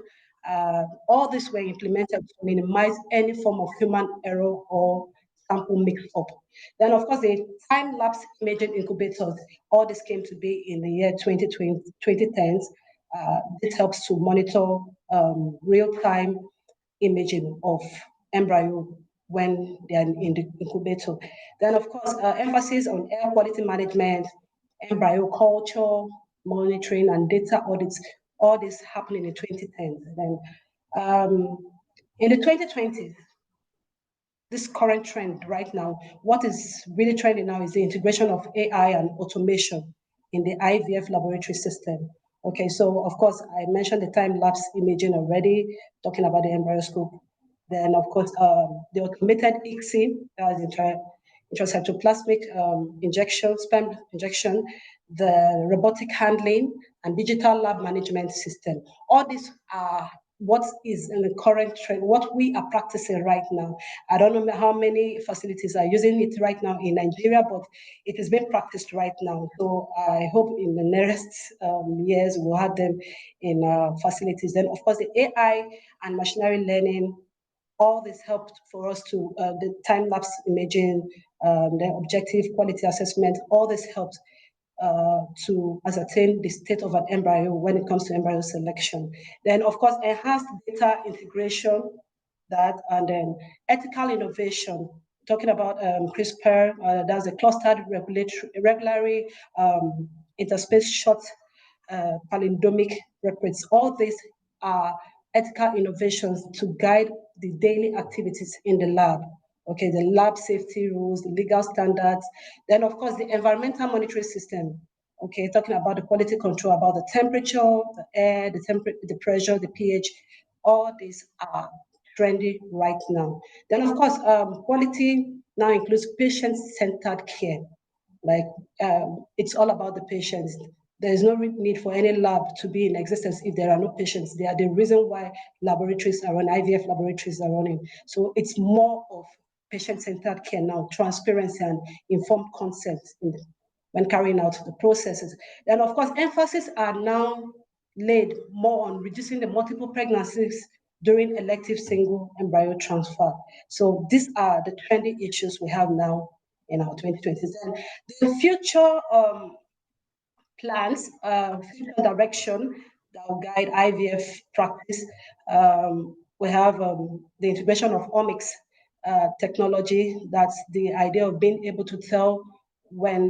all this were implemented to minimize any form of human error or sample mix-up. Then, of course, the time-lapse imaging incubators, all this came to be in the year 2020, 2010s. This helps to monitor real-time imaging of embryo when they are in the incubator. Then, of course, emphasis on air quality management, embryo culture, monitoring, and data audits, all this happening in the 2010s. Then, in the 2020s, this current trend right now, what is really trending now is the integration of AI and automation in the IVF laboratory system. Okay, so of course, I mentioned the time-lapse imaging already, talking about the embryoscope. Then, of course, the automated ICSI, intracytoplasmic injection, sperm injection, the robotic handling, and digital lab management system. All these are what is in the current trend, what we are practicing right now. I don't know how many facilities are using it right now in Nigeria, but it is being practiced right now. So I hope in the next years we'll have them in facilities. Then, of course, the AI and machinery learning, all this helped for us to the time-lapse imaging, the objective quality assessment, all this helped to ascertain the state of an embryo when it comes to embryo selection. Then, of course, enhanced data integration, and then ethical innovation, talking about CRISPR, that's a clustered regularly interspace short palindromic records. All these are ethical innovations to guide the daily activities in the lab. Okay, the lab safety rules, the legal standards, then of course the environmental monitoring system. Okay, talking about the quality control, about the temperature, the air, the pressure, the pH. All these are trendy right now. Then of course, quality now includes patient-centered care. Like it's all about the patients. There is no need for any lab to be in existence if there are no patients. They are the reason why laboratories are running, IVF laboratories are running. So it's more of patient-centered care now, transparency and informed consent when carrying out the processes. And of course, emphasis are now laid more on reducing the multiple pregnancies during elective single embryo transfer. So these are the trendy issues we have now in our 2020s. And the future plans, future direction that will guide IVF practice. We have the integration of omics technology. That's the idea of being able to tell when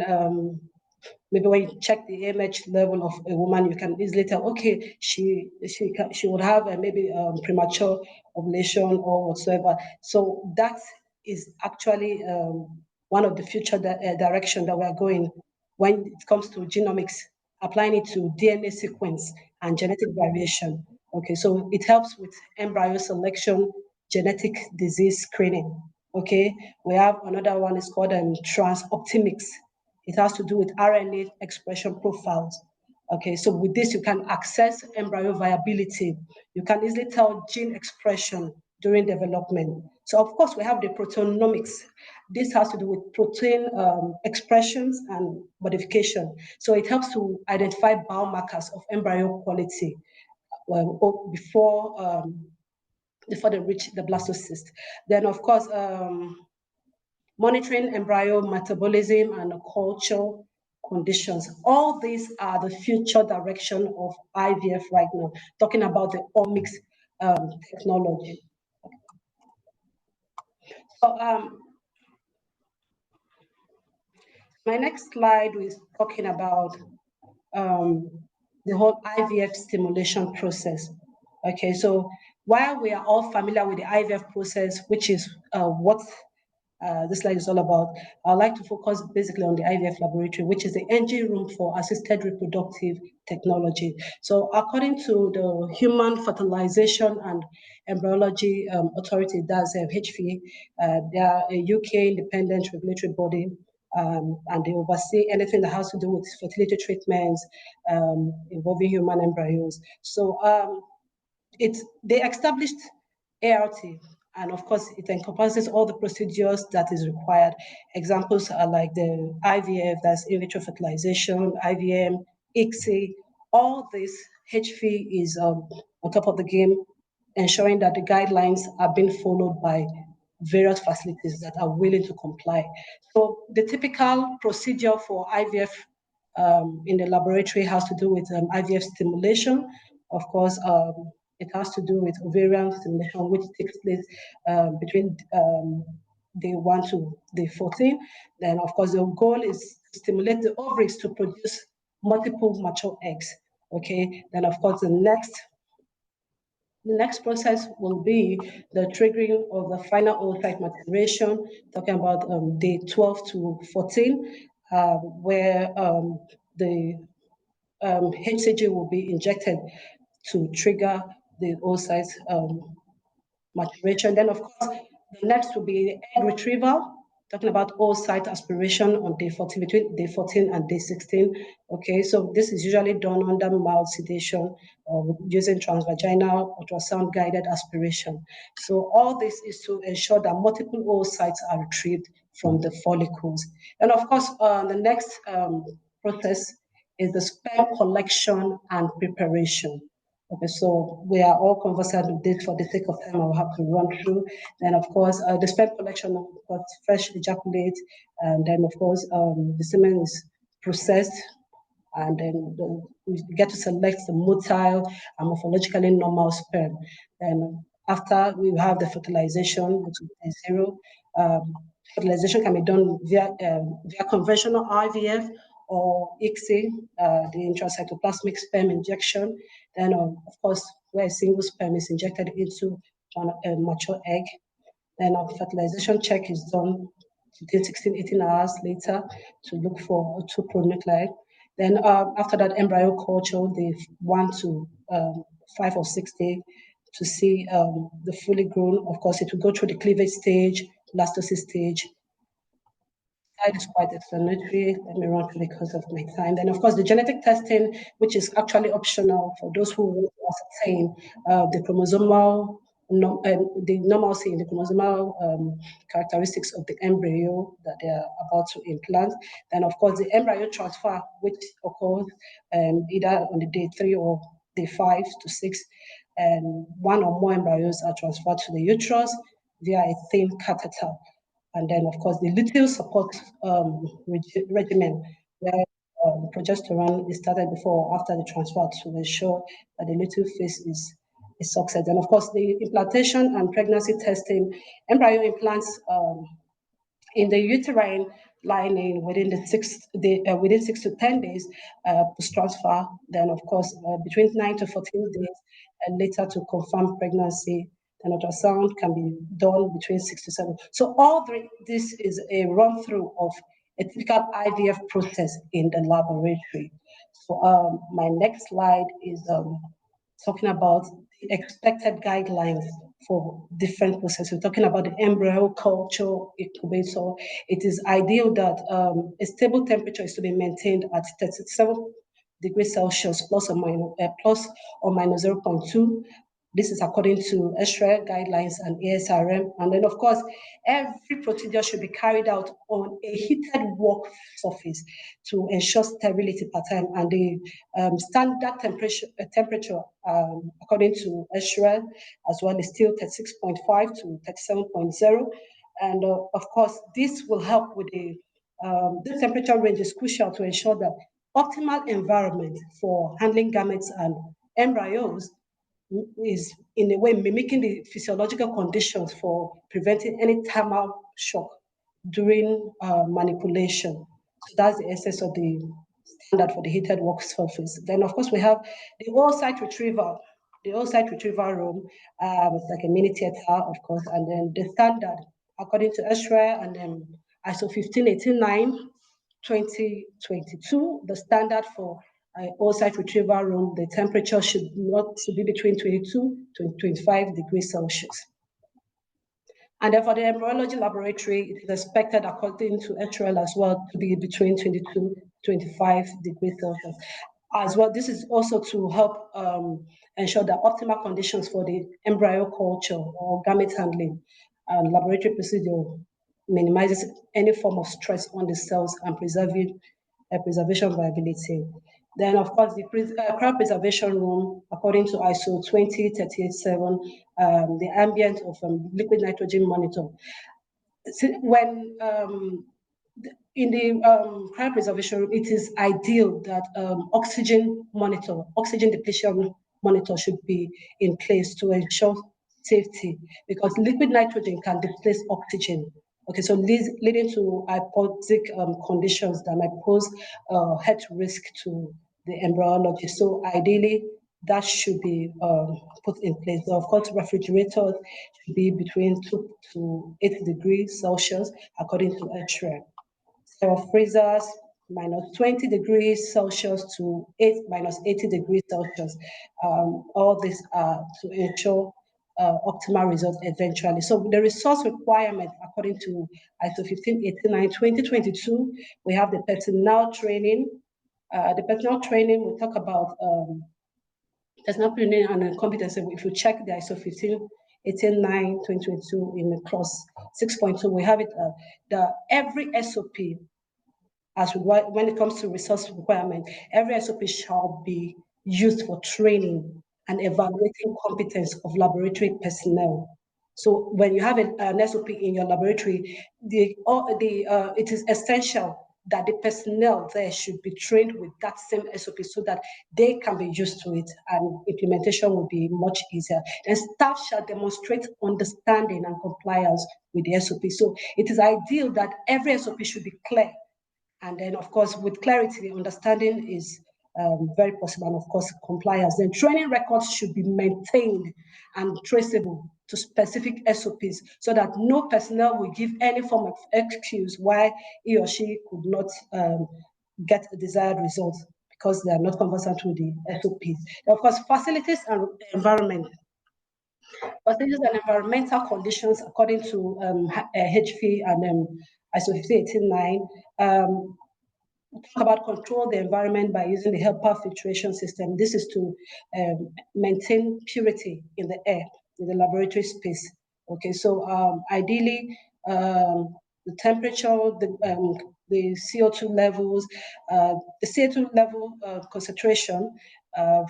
maybe when you check the AMH level of a woman, you can easily tell, okay, she would have maybe premature ovulation or whatsoever. So that is actually one of the future direction that we're going when it comes to genomics, applying it to DNA sequence and genetic variation. Okay, so it helps with embryo selection, genetic disease screening. Okay, we have another one is called transoptimics. It has to do with RNA expression profiles. Okay, so with this, you can access embryo viability. You can easily tell gene expression during development. So of course, we have the proteomics. This has to do with protein expressions and modification. So it helps to identify biomarkers of embryo quality before they reach the blastocyst. Then of course, monitoring embryo metabolism and culture conditions. All these are the future direction of IVF right now, talking about the omics technology. So my next slide is talking about the whole IVF stimulation process. Okay, so while we are all familiar with the IVF process, which is what this slide is all about. I'd like to focus basically on the IVF laboratory, which is the engine room for assisted reproductive technology. So according to the Human Fertilization and Embryology Authority, that's HFE, they are a UK independent regulatory body, and they oversee anything that has to do with fertility treatments involving human embryos. So they established ART, and of course, it encompasses all the procedures that is required. Examples are like the IVF, that's in vitro fertilization, IVM, ICSI. All this HFE is on top of the game, ensuring that the guidelines are being followed by various facilities that are willing to comply. So the typical procedure for IVF in the laboratory has to do with IVF stimulation. Of course, it has to do with ovarian stimulation, which takes place between day 1 to day 14. Then, of course, the goal is to stimulate the ovaries to produce multiple mature eggs. Okay. Then, of course, the next process will be the triggering of the final oocyte maturation, talking about day 12 to 14, where the HCG will be injected to trigger the oocyte maturation. Then, of course, the next will be egg retrieval, talking about oocyte aspiration on day 14, between day 14 and day 16. Okay, so this is usually done under mild sedation or using transvaginal ultrasound guided aspiration. So all this is to ensure that multiple oocytes are retrieved from the follicles. And of course, the next process is the sperm collection and preparation. Okay, so we are all conversant with this. For the sake of time, I'll have to run through. Then, of course, the sperm collection, of course, fresh ejaculate, and then, of course, the semen is processed, and then we get to select the motile and morphologically normal sperm. And after we have the fertilization, which is zero, fertilization can be done via conventional IVF or ICSI, the intracytoplasmic sperm injection. Then, of course, where a single sperm is injected into a mature egg. Then a fertilization check is done within 16, 18 hours later to look for two pronuclei. Then after that embryo culture, they 1 to 5 or 6 days to see the fully grown. Of course, it will go through the cleavage stage, blastocyst stage. That is quite explanatory. Let me run through because of my time. Then, of course, the genetic testing, which is actually optional for those who want to ascertain the chromosomal, the normalcy in the chromosomal characteristics of the embryo that they are about to implant. Then, of course, the embryo transfer, which occurs either on the day 3 or day 5 to 6, and one or more embryos are transferred to the uterus via a thin catheter. And then, of course, the luteal support regimen, where progesterone is started before or after the transfer to ensure that the luteal phase is a success. And of course, the implantation and pregnancy testing, embryo implants in the uterine lining within 6 to 10 days post transfer. Then, of course, between 9 to 14 days, and later to confirm pregnancy. Then ultrasound can be done between 6 to 7. So all this is a run through of a typical IVF process in the laboratory. So my next slide is talking about the expected guidelines for different processes. We're talking about the embryo culture incubator. It is ideal that a stable temperature is to be maintained at 37 degrees Celsius plus or minus 0.2. This is according to AFRH guidelines and ASRM. And then, of course, every procedure should be carried out on a heated work surface to ensure sterility per time. And the standard temperature according to AFRH, as well, is still 36.5 to 37.0. And of course, this will help with the temperature range is crucial to ensure that optimal environment for handling gametes and embryos is in a way mimicking the physiological conditions for preventing any thermal shock during manipulation. So that's the essence of the standard for the heated work surface. Then, of course, we have the oocyte retrieval. The oocyte retrieval room, it's like a mini theater, of course, and then the standard according to AFRH, and ISO 15189 2022, the standard for oocyte retrieval room, the temperature should be between 22 to 25 degrees Celsius. And then for the embryology laboratory, it is expected, according to HRL as well, to be between 22 to 25 degrees Celsius. As well, this is also to help ensure that optimal conditions for the embryo culture or gamete handling and laboratory procedure minimizes any form of stress on the cells and preservation viability. Then, of course, the cryopreservation room, according to ISO 20387, the ambient of liquid nitrogen monitor. When in the cryopreservation room, it is ideal that oxygen depletion monitor should be in place to ensure safety, because liquid nitrogen can displace oxygen. Okay, so leading to hypoxic conditions that might pose health risk to the embryology. So ideally, that should be put in place. So of course, refrigerators should be between 2 to 8 degrees Celsius, according to AFRH. So freezers, -20 degrees Celsius to -80 degrees Celsius. All this to ensure optimal results eventually. So the resource requirement, according to ISO 15189 2022, we have the personnel training. The personnel training, we talk about personnel training and competency. If you check the ISO 15189 2022 in the clause 6.2, we have it, every SOP, when it comes to resource requirement, every SOP shall be used for training and evaluating competence of laboratory personnel. So when you have an SOP in your laboratory, it is essential that the personnel there should be trained with that same SOP so that they can be used to it and implementation will be much easier. And staff shall demonstrate understanding and compliance with the SOP. So it is ideal that every SOP should be clear. And then, of course, with clarity, understanding is very possible, and of course, compliance. Then training records should be maintained and traceable to specific SOPs so that no personnel will give any form of excuse why he or she could not get the desired results because they are not conversant with the SOPs. Of course, facilities and environment. Facilities and environmental conditions, according to HV and ISO 15189, talk about control the environment by using the HEPA filtration system. This is to maintain purity in the air, in the laboratory space. Okay, so ideally, the temperature, the CO2 levels, the CO2 level concentration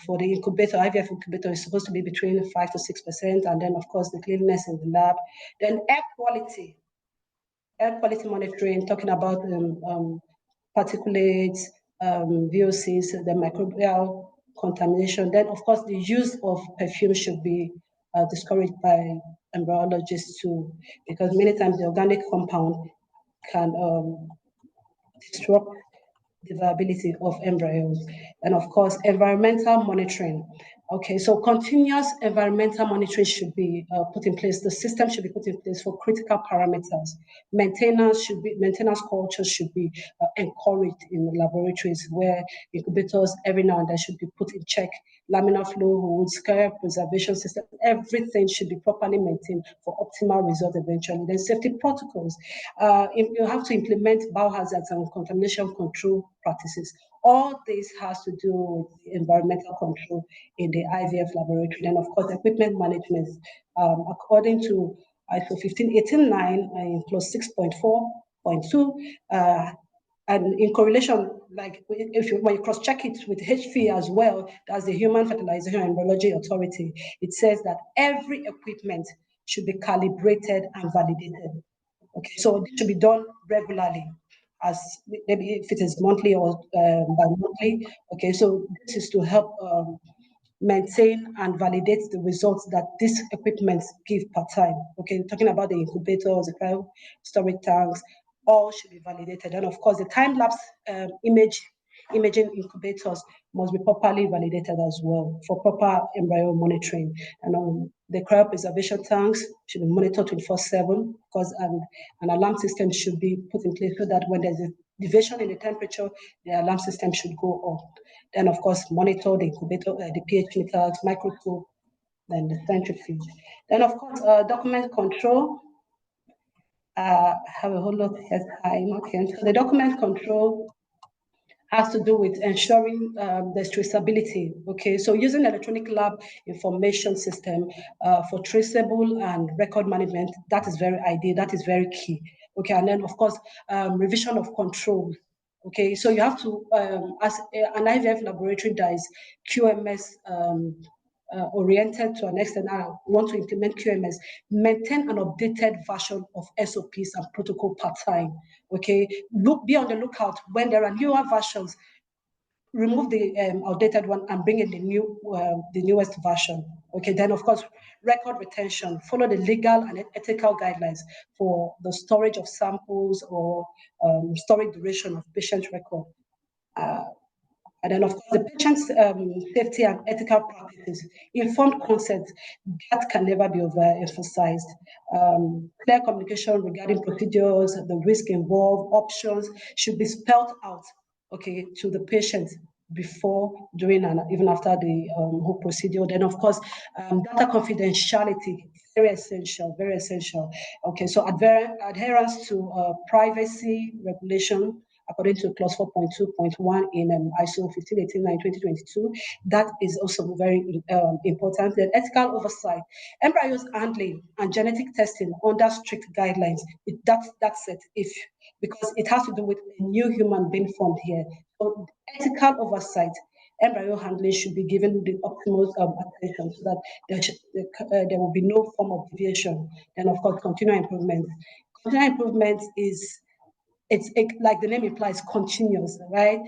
for the incubator, IVF incubator, is supposed to be between 5 to 6%, and then of course the cleanliness in the lab. Then air quality monitoring, talking about particulates, VOCs, the microbial contamination. Then, of course, the use of perfume should be discouraged by embryologists too, because many times the organic compound can disrupt the viability of embryos. And of course, environmental monitoring. Okay, so continuous environmental monitoring should be put in place. The system should be put in place for critical parameters. Maintenance cultures should be encouraged in laboratories where incubators every now and then should be put in check. Laminar flow hoods, preservation system, everything should be properly maintained for optimal results eventually. Then safety protocols. You have to implement biohazards and contamination control practices. All this has to do with environmental control in the IVF laboratory. And of course, equipment management, according to ISO 15189 in clause 6.4.2, and in correlation, like when you cross-check it with HV as well, that's the Human Fertilization and Embryology Authority, it says that every equipment should be calibrated and validated. Okay, so this should be done regularly, as maybe if it is monthly or bi-monthly. Okay, so this is to help maintain and validate the results that these equipments give per time. Okay, talking about the incubators, the storage tanks, all should be validated. And of course, the time-lapse image imaging incubators must be properly validated as well for proper embryo monitoring. And the cryopreservation tanks should be monitored 24/7 because an alarm system should be put in place so that when there's a deviation in the temperature, the alarm system should go off. Then, of course, monitor the incubator, the pH meters, microscope, then the centrifuge. Then, of course, document control. I have a whole lot here. So the document control has to do with ensuring there's traceability. Okay, so using electronic lab information system for traceable and record management, that is very ideal, that is very key. Okay, and then of course, revision of control. Okay, so you have to, as an IVF laboratory that is QMS oriented to an extent, I want to implement QMS, maintain an updated version of SOPs and protocol per time. Okay, be on the lookout when there are newer versions. Remove the outdated one and bring in the newest version. Okay, then of course, record retention. Follow the legal and ethical guidelines for the storage of samples or storage duration of patient record. And then, of course, the patient's safety and ethical practices, informed consent, that can never be overemphasized. Clear communication regarding procedures, the risk involved, options should be spelled out, okay, to the patient before, during, and even after the whole procedure. Then, of course, data confidentiality, very essential, very essential. Okay, so adherence to privacy regulation, according to clause 4.2.1 in ISO 15189/2022, that is also very important. Then ethical oversight, embryos handling and genetic testing under strict guidelines. That's it. Because it has to do with a new human being formed here. So ethical oversight, embryo handling should be given the optimal attention so that there will be no form of deviation. And of course, continual improvement. Continual improvement is like the name implies, continuous, right?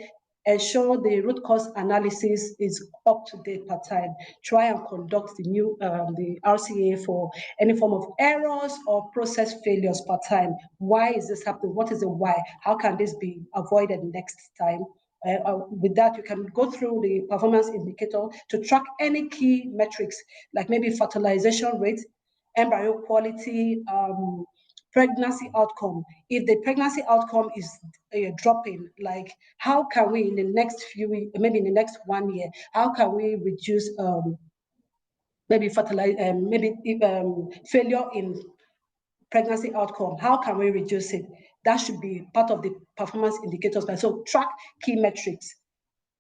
Ensure the root cause analysis is up to date per time. Try and conduct the RCA for any form of errors or process failures per time. Why is this happening? What is the why? How can this be avoided next time? With that, you can go through the performance indicator to track any key metrics, like maybe fertilization rate, embryo quality, pregnancy outcome. If the pregnancy outcome is dropping, like how can we in the next few weeks, maybe in the next 1 year, how can we reduce maybe failure in pregnancy outcome? How can we reduce it? That should be part of the performance indicators. So track key metrics.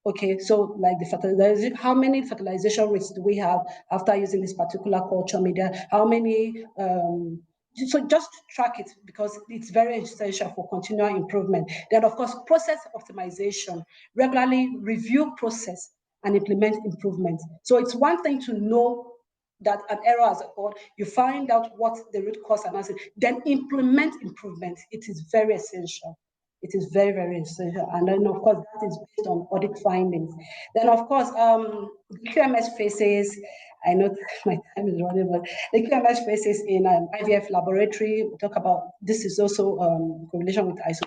Okay, so like the fertilization, how many fertilization rates do we have after using this particular culture media? How many so just track it because it's very essential for continual improvement. Then, of course, process optimization. Regularly review process and implement improvements. So it's one thing to know that an error has occurred, you find out what the root cause analysis, then implement improvements. It is very essential. It is very, very essential. And then, of course, that is based on audit findings. Then, of course, the QMS phases, I know my time is running, but the QMS phases in IVF laboratory, we talk about, this is also correlation with ISO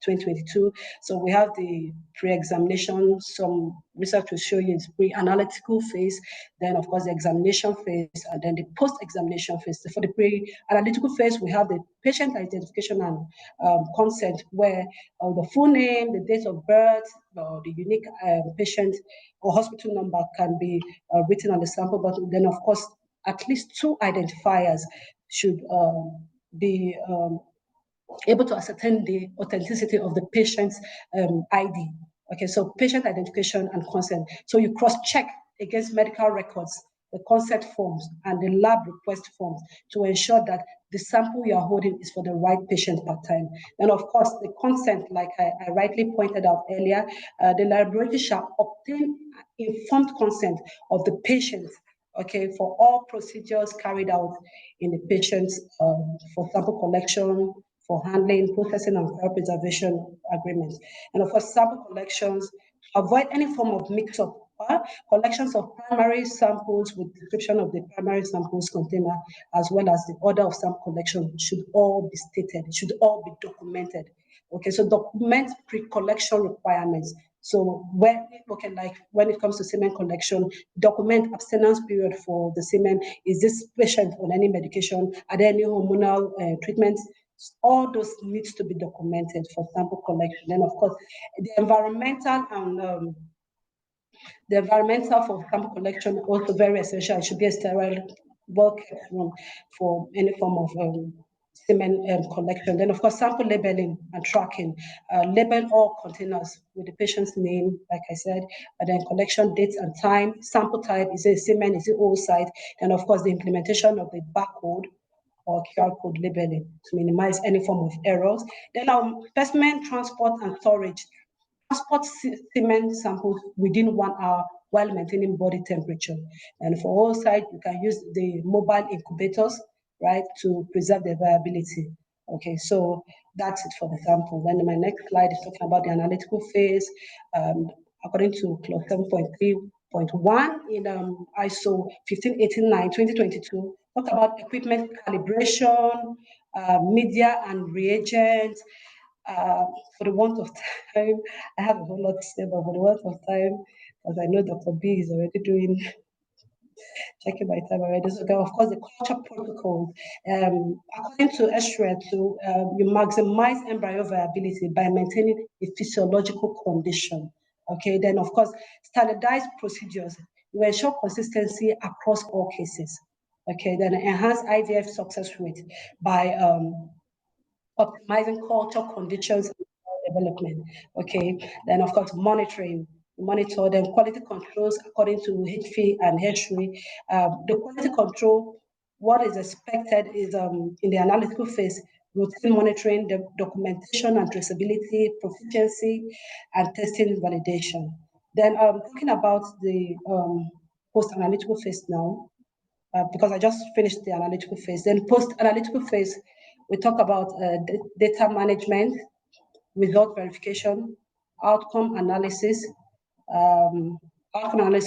15189/2022. So we have the pre-examination, some research will show you it's pre-analytical phase, then of course the examination phase, and then the post-examination phase. So for the pre-analytical phase, we have the patient identification and consent, where the full name, the date of birth, or the unique patient or hospital number can be written on the sample, but then of course at least 2 identifiers should be able to ascertain the authenticity of the patient's ID. Okay, so patient identification and consent. So you cross-check against medical records, the consent forms, and the lab request forms to ensure that the sample you are holding is for the right patient per time. And of course, the consent, like I rightly pointed out earlier, the laboratory shall obtain informed consent of the patient, okay, for all procedures carried out in the patient's for sample collection, for handling, processing, and cryopreservation agreements. And of course, sample collections, avoid any form of mix-up. Collections of primary samples with description of the primary samples container, as well as the order of sample collection, should all be stated, should all be documented. Okay, so document pre-collection requirements. So when it comes to semen collection, document abstinence period for the semen. Is this patient on any medication? Are there any hormonal treatments? All those needs to be documented for sample collection. Then, of course, the environmental for sample collection also very essential. It should be a sterile, well-kept room for any form of semen collection. Then, of course, sample labeling and tracking. Label all containers with the patient's name, like I said, and then collection dates and time, sample type, is it semen, is it oocyte, and of course, the implementation of the barcode or QR code labeling to minimize any form of errors. Then specimen transport and storage. Transport semen samples within 1 hour while maintaining body temperature. And for all sites, you can use the mobile incubators, right, to preserve the viability. Okay, so that's it for the sample. Then my next slide is talking about the analytical phase. According to clause 7.3.1 in ISO 15889-2022, talk about equipment calibration, media and reagents. For the want of time, I have a whole lot to say, but for the want of time, because I know Dr. B is already checking my time already. So, of course, the culture protocol. According to AFRH, you maximize embryo viability by maintaining a physiological condition. Okay, then of course, standardized procedures. You ensure consistency across all cases. Okay, then enhance IVF success rate by optimizing culture conditions and development. Okay, then of course monitoring, monitor them quality controls according to HFE and HRE. The quality control, what is expected is in the analytical phase, routine monitoring, the documentation and traceability, proficiency, and testing validation. Then talking about the post-analytical phase now, because I just finished the analytical phase. Then post-analytical phase, we talk about data management, result verification, outcome analysis,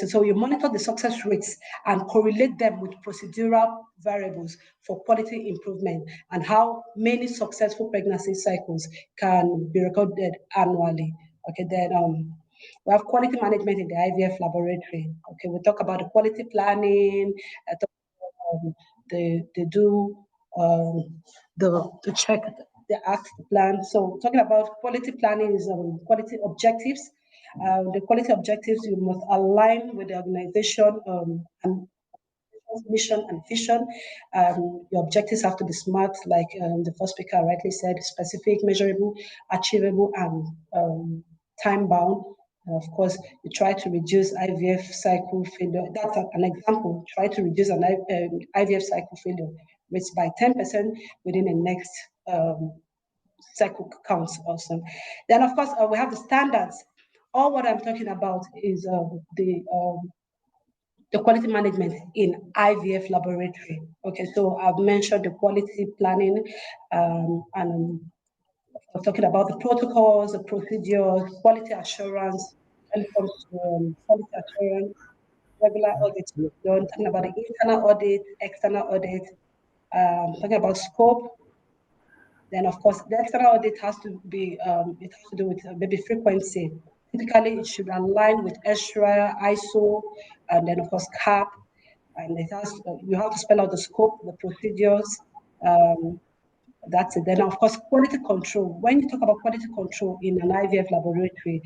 So you monitor the success rates and correlate them with procedural variables for quality improvement and how many successful pregnancy cycles can be recorded annually. Okay, then we have quality management in the IVF laboratory. Okay, we talk about the quality planning, they do the check, the act, the plan. So talking about quality planning is quality objectives. The quality objectives, you must align with the organization and mission and vision. Your objectives have to be smart, like the first speaker rightly said, specific, measurable, achievable, and time bound. And of course, you try to reduce IVF cycle failure. That's an example. Try to reduce an IVF cycle failure rates by 10% within the next cycle counts. Awesome. Then, of course, we have the standards. All what I'm talking about is the quality management in IVF laboratory. Okay, so I've mentioned the quality planning and I'm talking about the protocols, the procedures, quality assurance, when it comes to quality assurance, regular audits. You're talking about the internal audit, external audit, talking about scope. Then, of course, the external audit has to be, it has to do with maybe frequency. Typically, it should align with AFRH, ISO, and then, of course, CAP. And it has, you have to spell out the scope, the procedures, that's it. Then, of course, quality control. When you talk about quality control in an IVF laboratory,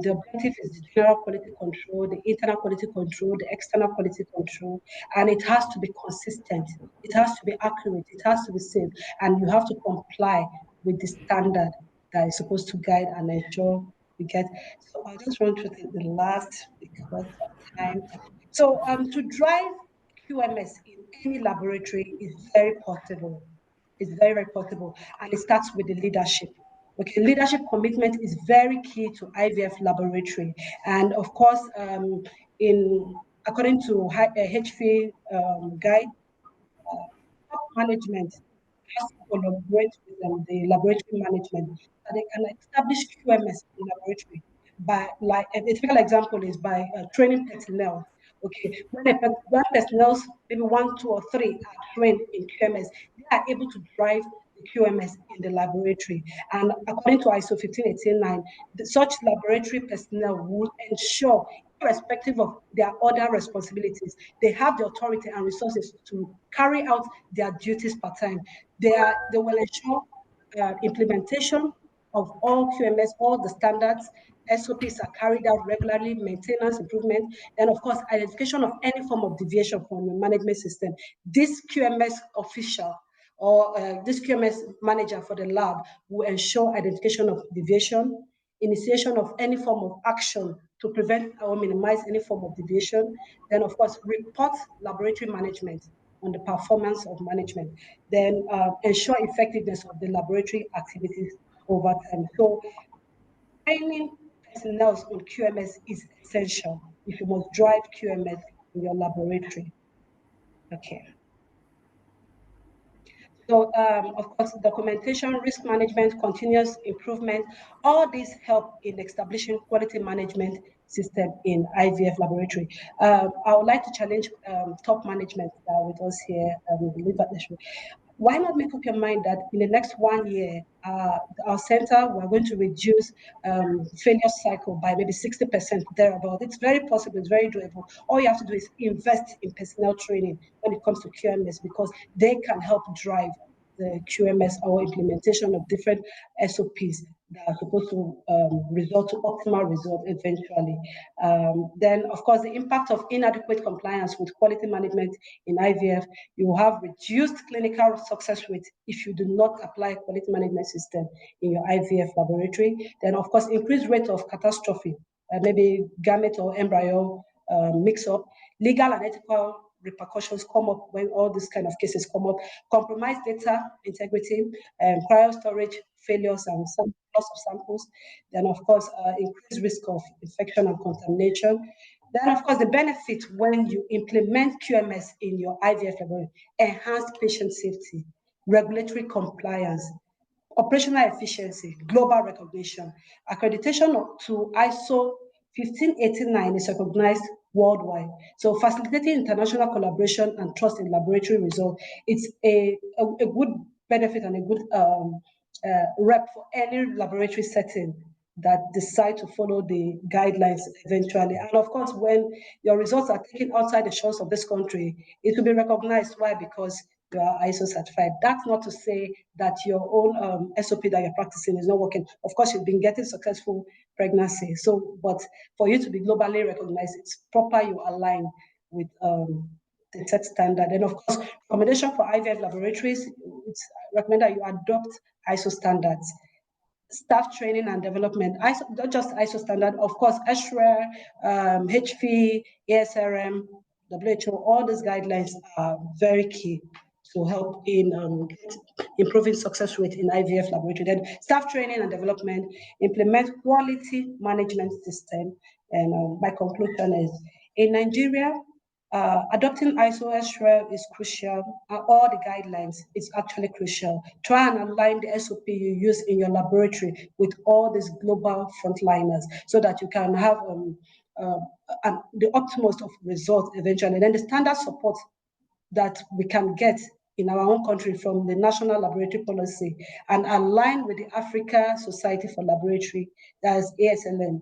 the objective is the general quality control, the internal quality control, the external quality control, and it has to be consistent. It has to be accurate. It has to be safe, and you have to comply with the standard that is supposed to guide and ensure you get. So I'll just run through the last because of time. So to drive QMS in any laboratory is very possible. It's very, very possible. And it starts with the leadership. Okay, leadership commitment is very key to IVF laboratory. And of course, in according to HV guide, top management has to collaborate with the laboratory management so they can establish QMS in laboratory. By like a typical example is by training personnel. Okay, when personnel, maybe one, two, or three are trained in QMS, they are able to drive the QMS in the laboratory. And according to ISO 15189, such laboratory personnel will ensure, irrespective of their other responsibilities, they have the authority and resources to carry out their duties part time. They will ensure implementation of all QMS, all the standards, SOPs are carried out regularly, maintenance, improvement, and of course, identification of any form of deviation from the management system. This QMS official or this QMS manager for the lab will ensure identification of deviation, initiation of any form of action to prevent or minimize any form of deviation, then of course, report laboratory management on the performance of management, then ensure effectiveness of the laboratory activities over time. So training personnel on QMS is essential if you must drive QMS in your laboratory. Okay. So, of course, documentation, risk management, continuous improvement, all these help in establishing quality management system in IVF laboratory. I would like to challenge top management that are with us here. Why not make up your mind that in the next 1 year, our center, we're going to reduce failure cycle by maybe 60% thereabout. It's very possible, it's very doable. All you have to do is invest in personnel training when it comes to QMS, because they can help drive the QMS or implementation of different SOPs that are supposed to result to optimal results eventually. Then, of course, the impact of inadequate compliance with quality management in IVF, you have reduced clinical success rate if you do not apply quality management system in your IVF laboratory. Then, of course, increased rate of catastrophe, maybe gamete or embryo mix-up, legal and ethical repercussions come up when all these kind of cases come up, compromised data integrity, cryo storage failures and some loss of samples, then of course increased risk of infection and contamination. Then of course the benefit when you implement QMS in your IVF laboratory, enhanced patient safety, regulatory compliance, operational efficiency, global recognition, accreditation to ISO 15189 is recognized worldwide. So facilitating international collaboration and trust in laboratory results, it's a good benefit and a good rep for any laboratory setting that decide to follow the guidelines eventually. And of course, when your results are taken outside the shores of this country, it will be recognized. Why? Because you are ISO certified. That's not to say that your own SOP that you're practicing is not working. Of course, you've been getting successful pregnancy. So, but for you to be globally recognized, it's proper you align with the set standard. And of course, recommendation for IVF laboratories, it's recommended that you adopt ISO standards. Staff training and development, not just ISO standard, of course, AFRH, HV, ASRM, WHO, all these guidelines are very key to help in improving success rate in IVF laboratory. Then staff training and development, implement quality management system. And my conclusion is, in Nigeria, adopting ISO AFRH is crucial. All the guidelines is actually crucial. Try and align the SOP you use in your laboratory with all these global frontliners so that you can have the optimum of results eventually. And then the standard support that we can get in our own country from the National Laboratory Policy and align with the Africa Society for Laboratory, that's ASLM.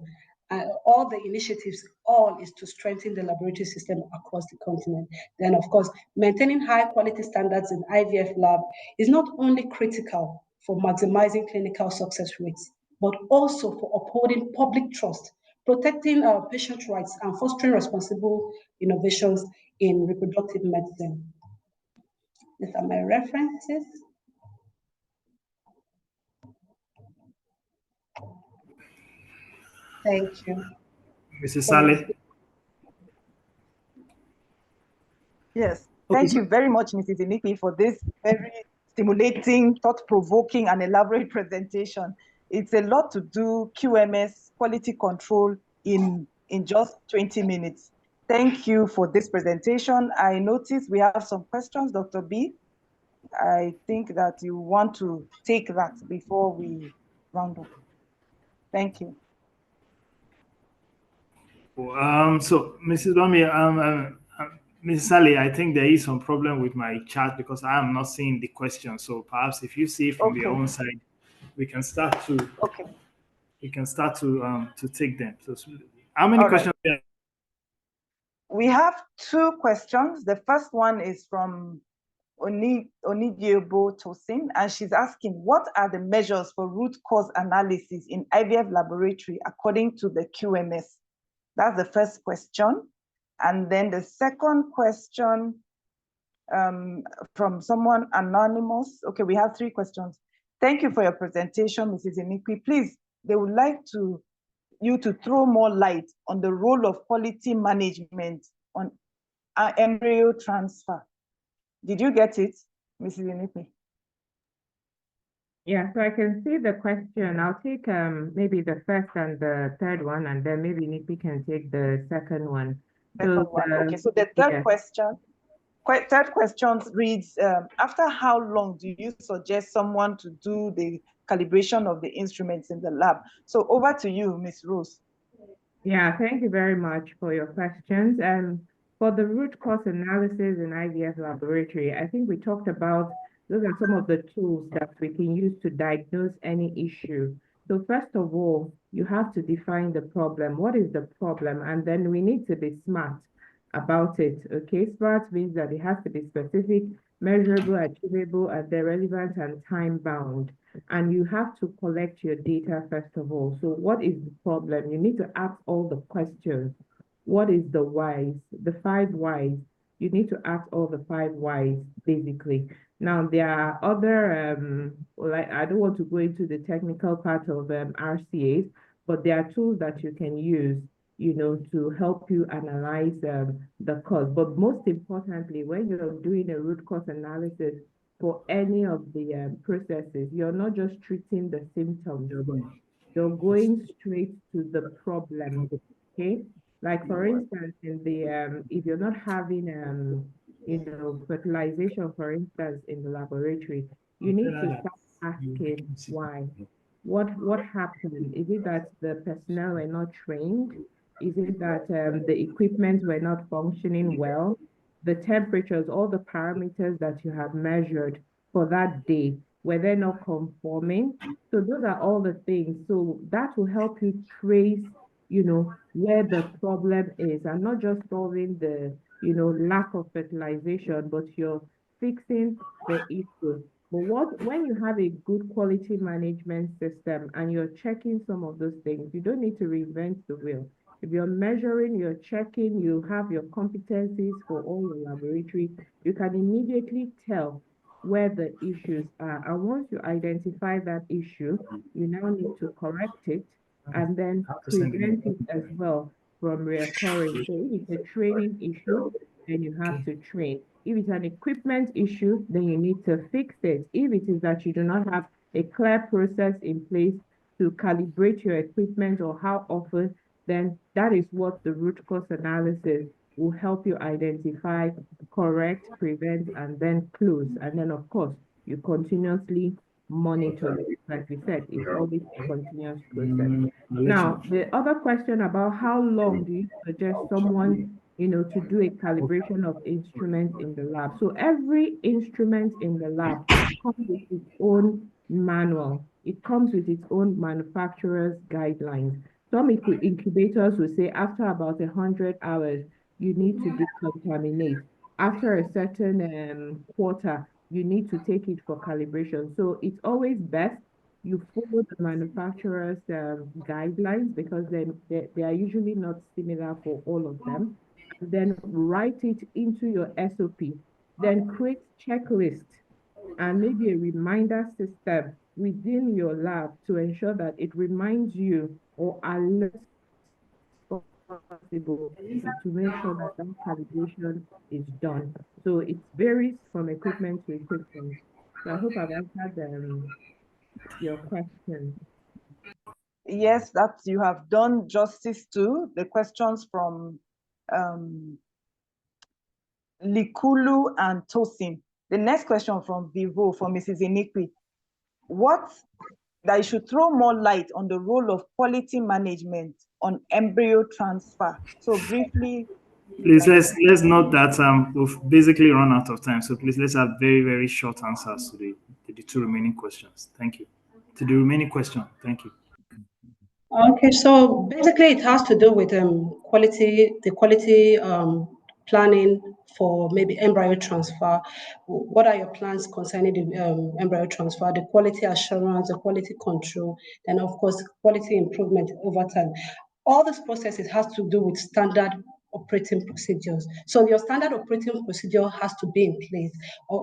All the initiatives, all is to strengthen the laboratory system across the continent. Then, of course, maintaining high quality standards in IVF lab is not only critical for maximizing clinical success rates, but also for upholding public trust, protecting our patient rights, and fostering responsible innovations in reproductive medicine. These are my references. Thank you. Mrs. Saleh. Yes, thank you very much, Mrs. Inikpi, for this very stimulating, thought-provoking, and elaborate presentation. It's a lot to do QMS, quality control, in just 20 minutes. Thank you for this presentation. I noticed we have some questions, Dr. B. I think that you want to take that before we round up. Thank you. So, Mrs. Bami, Mrs. Sally, I think there is some problem with my chat because I am not seeing the question. So perhaps if you see from your own side, we can start to take them. So how many questions? We have two questions. The first one is from Onidiebo Tosin, and she's asking, what are the measures for root cause analysis in IVF laboratory according to the QMS? That's the first question. And then the second question from someone anonymous. Okay, we have three questions. Thank you for your presentation, Mrs. Inikpi. Please, they would like you to throw more light on the role of quality management on embryo transfer. Did you get it, Mrs. Inikpi? Yeah, so I can see the question. I'll take maybe the first and the third one, and then maybe Inikpi can take the second one. Okay, so the third question. Third question reads, after how long do you suggest someone to do the calibration of the instruments in the lab? So over to you, Ms. Rose. Yeah, thank you very much for your questions. And for the root cause analysis in IVF laboratory, I think we talked about those are some of the tools that we can use to diagnose any issue. So first of all, you have to define the problem. What is the problem? And then we need to be smart about it. Okay, smart means that it has to be specific, measurable, achievable, and they're relevant and time bound. And you have to collect your data first of all. So what is the problem? You need to ask all the questions. What is the whys? The 5 whys. You need to ask all the 5 whys, basically. Now, there are other, like I don't want to go into the technical part of RCAs, but there are tools that you can use, you know, to help you analyze the cause. But most importantly, when you're doing a root cause analysis for any of the processes, you're not just treating the symptoms, you're going straight to the problem, okay? Like for instance, in the, if you're not having, you know, fertilization, for instance, in the laboratory, you need to start asking why. What happened? Is it that the personnel were not trained? Is it that the equipment were not functioning well? The temperatures, all the parameters that you have measured for that day, were they not conforming? So those are all the things. So that will help you trace, you know, where the problem is, and not just solving the, you know, lack of fertilization, but you're fixing the issue. But when you have a good quality management system and you're checking some of those things, you don't need to reinvent the wheel. If you're measuring, you're checking, you have your competencies for all your laboratory, you can immediately tell where the issues are. And once you identify that issue, you now need to correct it and then prevent it as well from reoccurring. So if it's a training issue, then you have to train. If it's an equipment issue, then you need to fix it. If it is that you do not have a clear process in place to calibrate your equipment or how often, then that is what the root cause analysis will help you identify, correct, prevent, and then close. And then, of course, you continuously monitor it. Like we said, it's always a continuous process. Now, the other question about how long do you suggest someone, you know, to do a calibration of instruments in the lab? So every instrument in the lab comes with its own manual. It comes with its own manufacturer's guidelines. Some incubators will say after about 100 hours, you need to decontaminate. After a certain quarter, you need to take it for calibration. So it's always best you follow the manufacturer's guidelines because they are usually not similar for all of them. And then write it into your SOP. Then create checklist and maybe a reminder system within your lab to ensure that it reminds you or alerts possible to make sure that that calibration is done. So it varies from equipment to equipment. So I hope I've answered your question. Yes, that you have done justice to the questions from Likulu and Tosin. The next question from Vivo for Mrs. Inikpi. That you should throw more light on the role of quality management on embryo transfer. So briefly, Please let's note that we've basically run out of time. So please let's have very, very short answers to the two remaining questions. Thank you. To the remaining question. Thank you. Okay, so basically it has to do with quality planning for maybe embryo transfer. What are your plans concerning the embryo transfer, the quality assurance, the quality control, and of course, quality improvement over time. All these processes has to do with standard operating procedures. So your standard operating procedure has to be in place,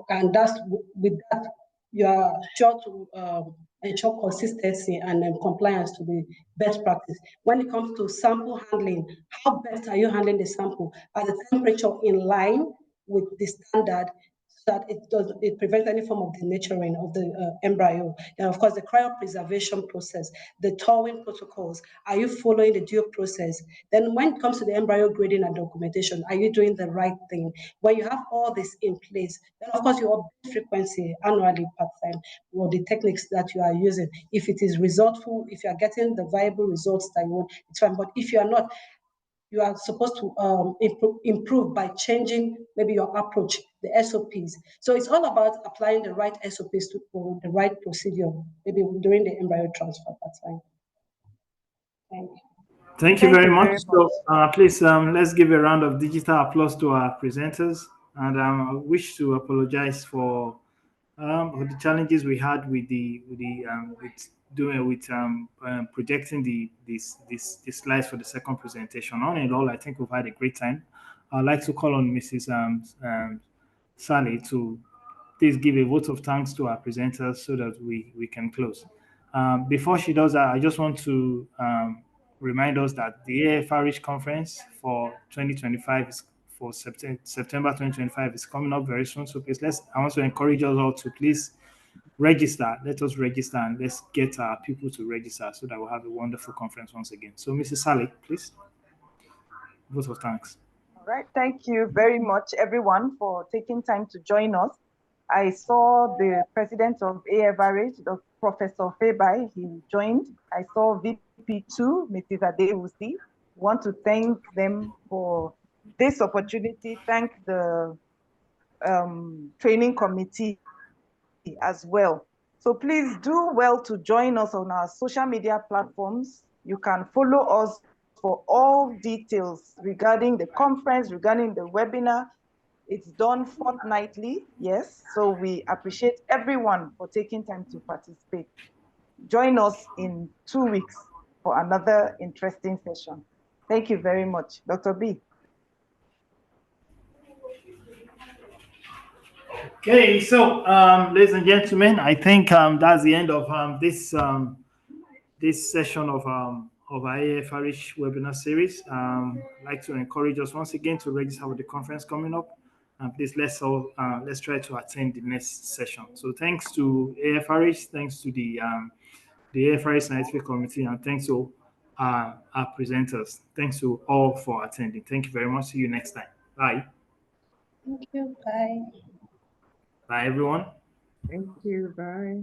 and that's with that you are sure to ensure consistency and compliance to the best practice. When it comes to sample handling, how best are you handling the sample? Are the temperature in line with the standard so that it prevents any form of denaturing of the embryo? And of course, the cryopreservation process, the thawing protocols, are you following the due process? Then when it comes to the embryo grading and documentation, are you doing the right thing? When you have all this in place, then of course you update frequency annually, part-time, or the techniques that you are using. If it is resultful, if you are getting the viable results that you want, it's fine. But if you are not, you are supposed to improve by changing maybe your approach, the SOPs. So it's all about applying the right SOPs for the right procedure, maybe during the embryo transfer. That's fine. Thank you. Thank you very much. So please let's give a round of digital applause to our presenters. And I wish to apologize for the challenges we had with projecting the slides for the second presentation. All in all, I think we've had a great time. I'd like to call on Mrs. Sally to please give a vote of thanks to our presenters so that we can close. Before she does that, I just want to remind us that the AFRH conference for 2025 is for September 2025 is coming up very soon. So please I want to encourage us all to please register. Let us register and let's get our people to register so that we'll have a wonderful conference once again. So Mrs. Sally, please. Vote of thanks. All right. Thank you very much, everyone, for taking time to join us. I saw the president of AFRH, Professor Febai, he joined. I saw VP2, Mrs. Adewusi. Want to thank them for this opportunity. Thank the training committee as well. So please do well to join us on our social media platforms. You can follow us for all details regarding the conference, regarding the webinar. It's done fortnightly, yes. So we appreciate everyone for taking time to participate. Join us in 2 weeks for another interesting session. Thank you very much. Dr. B. Okay, so ladies and gentlemen, I think that's the end of this session of our AFRH webinar series. I'd like to encourage us once again to register for the conference coming up. Please let's try to attend the next session. So thanks to AFRH, thanks to the AFRH Scientific Committee, and thanks to our presenters. Thanks to all for attending. Thank you very much. See you next time. Bye. Thank you. Bye. Bye, everyone. Thank you. Bye.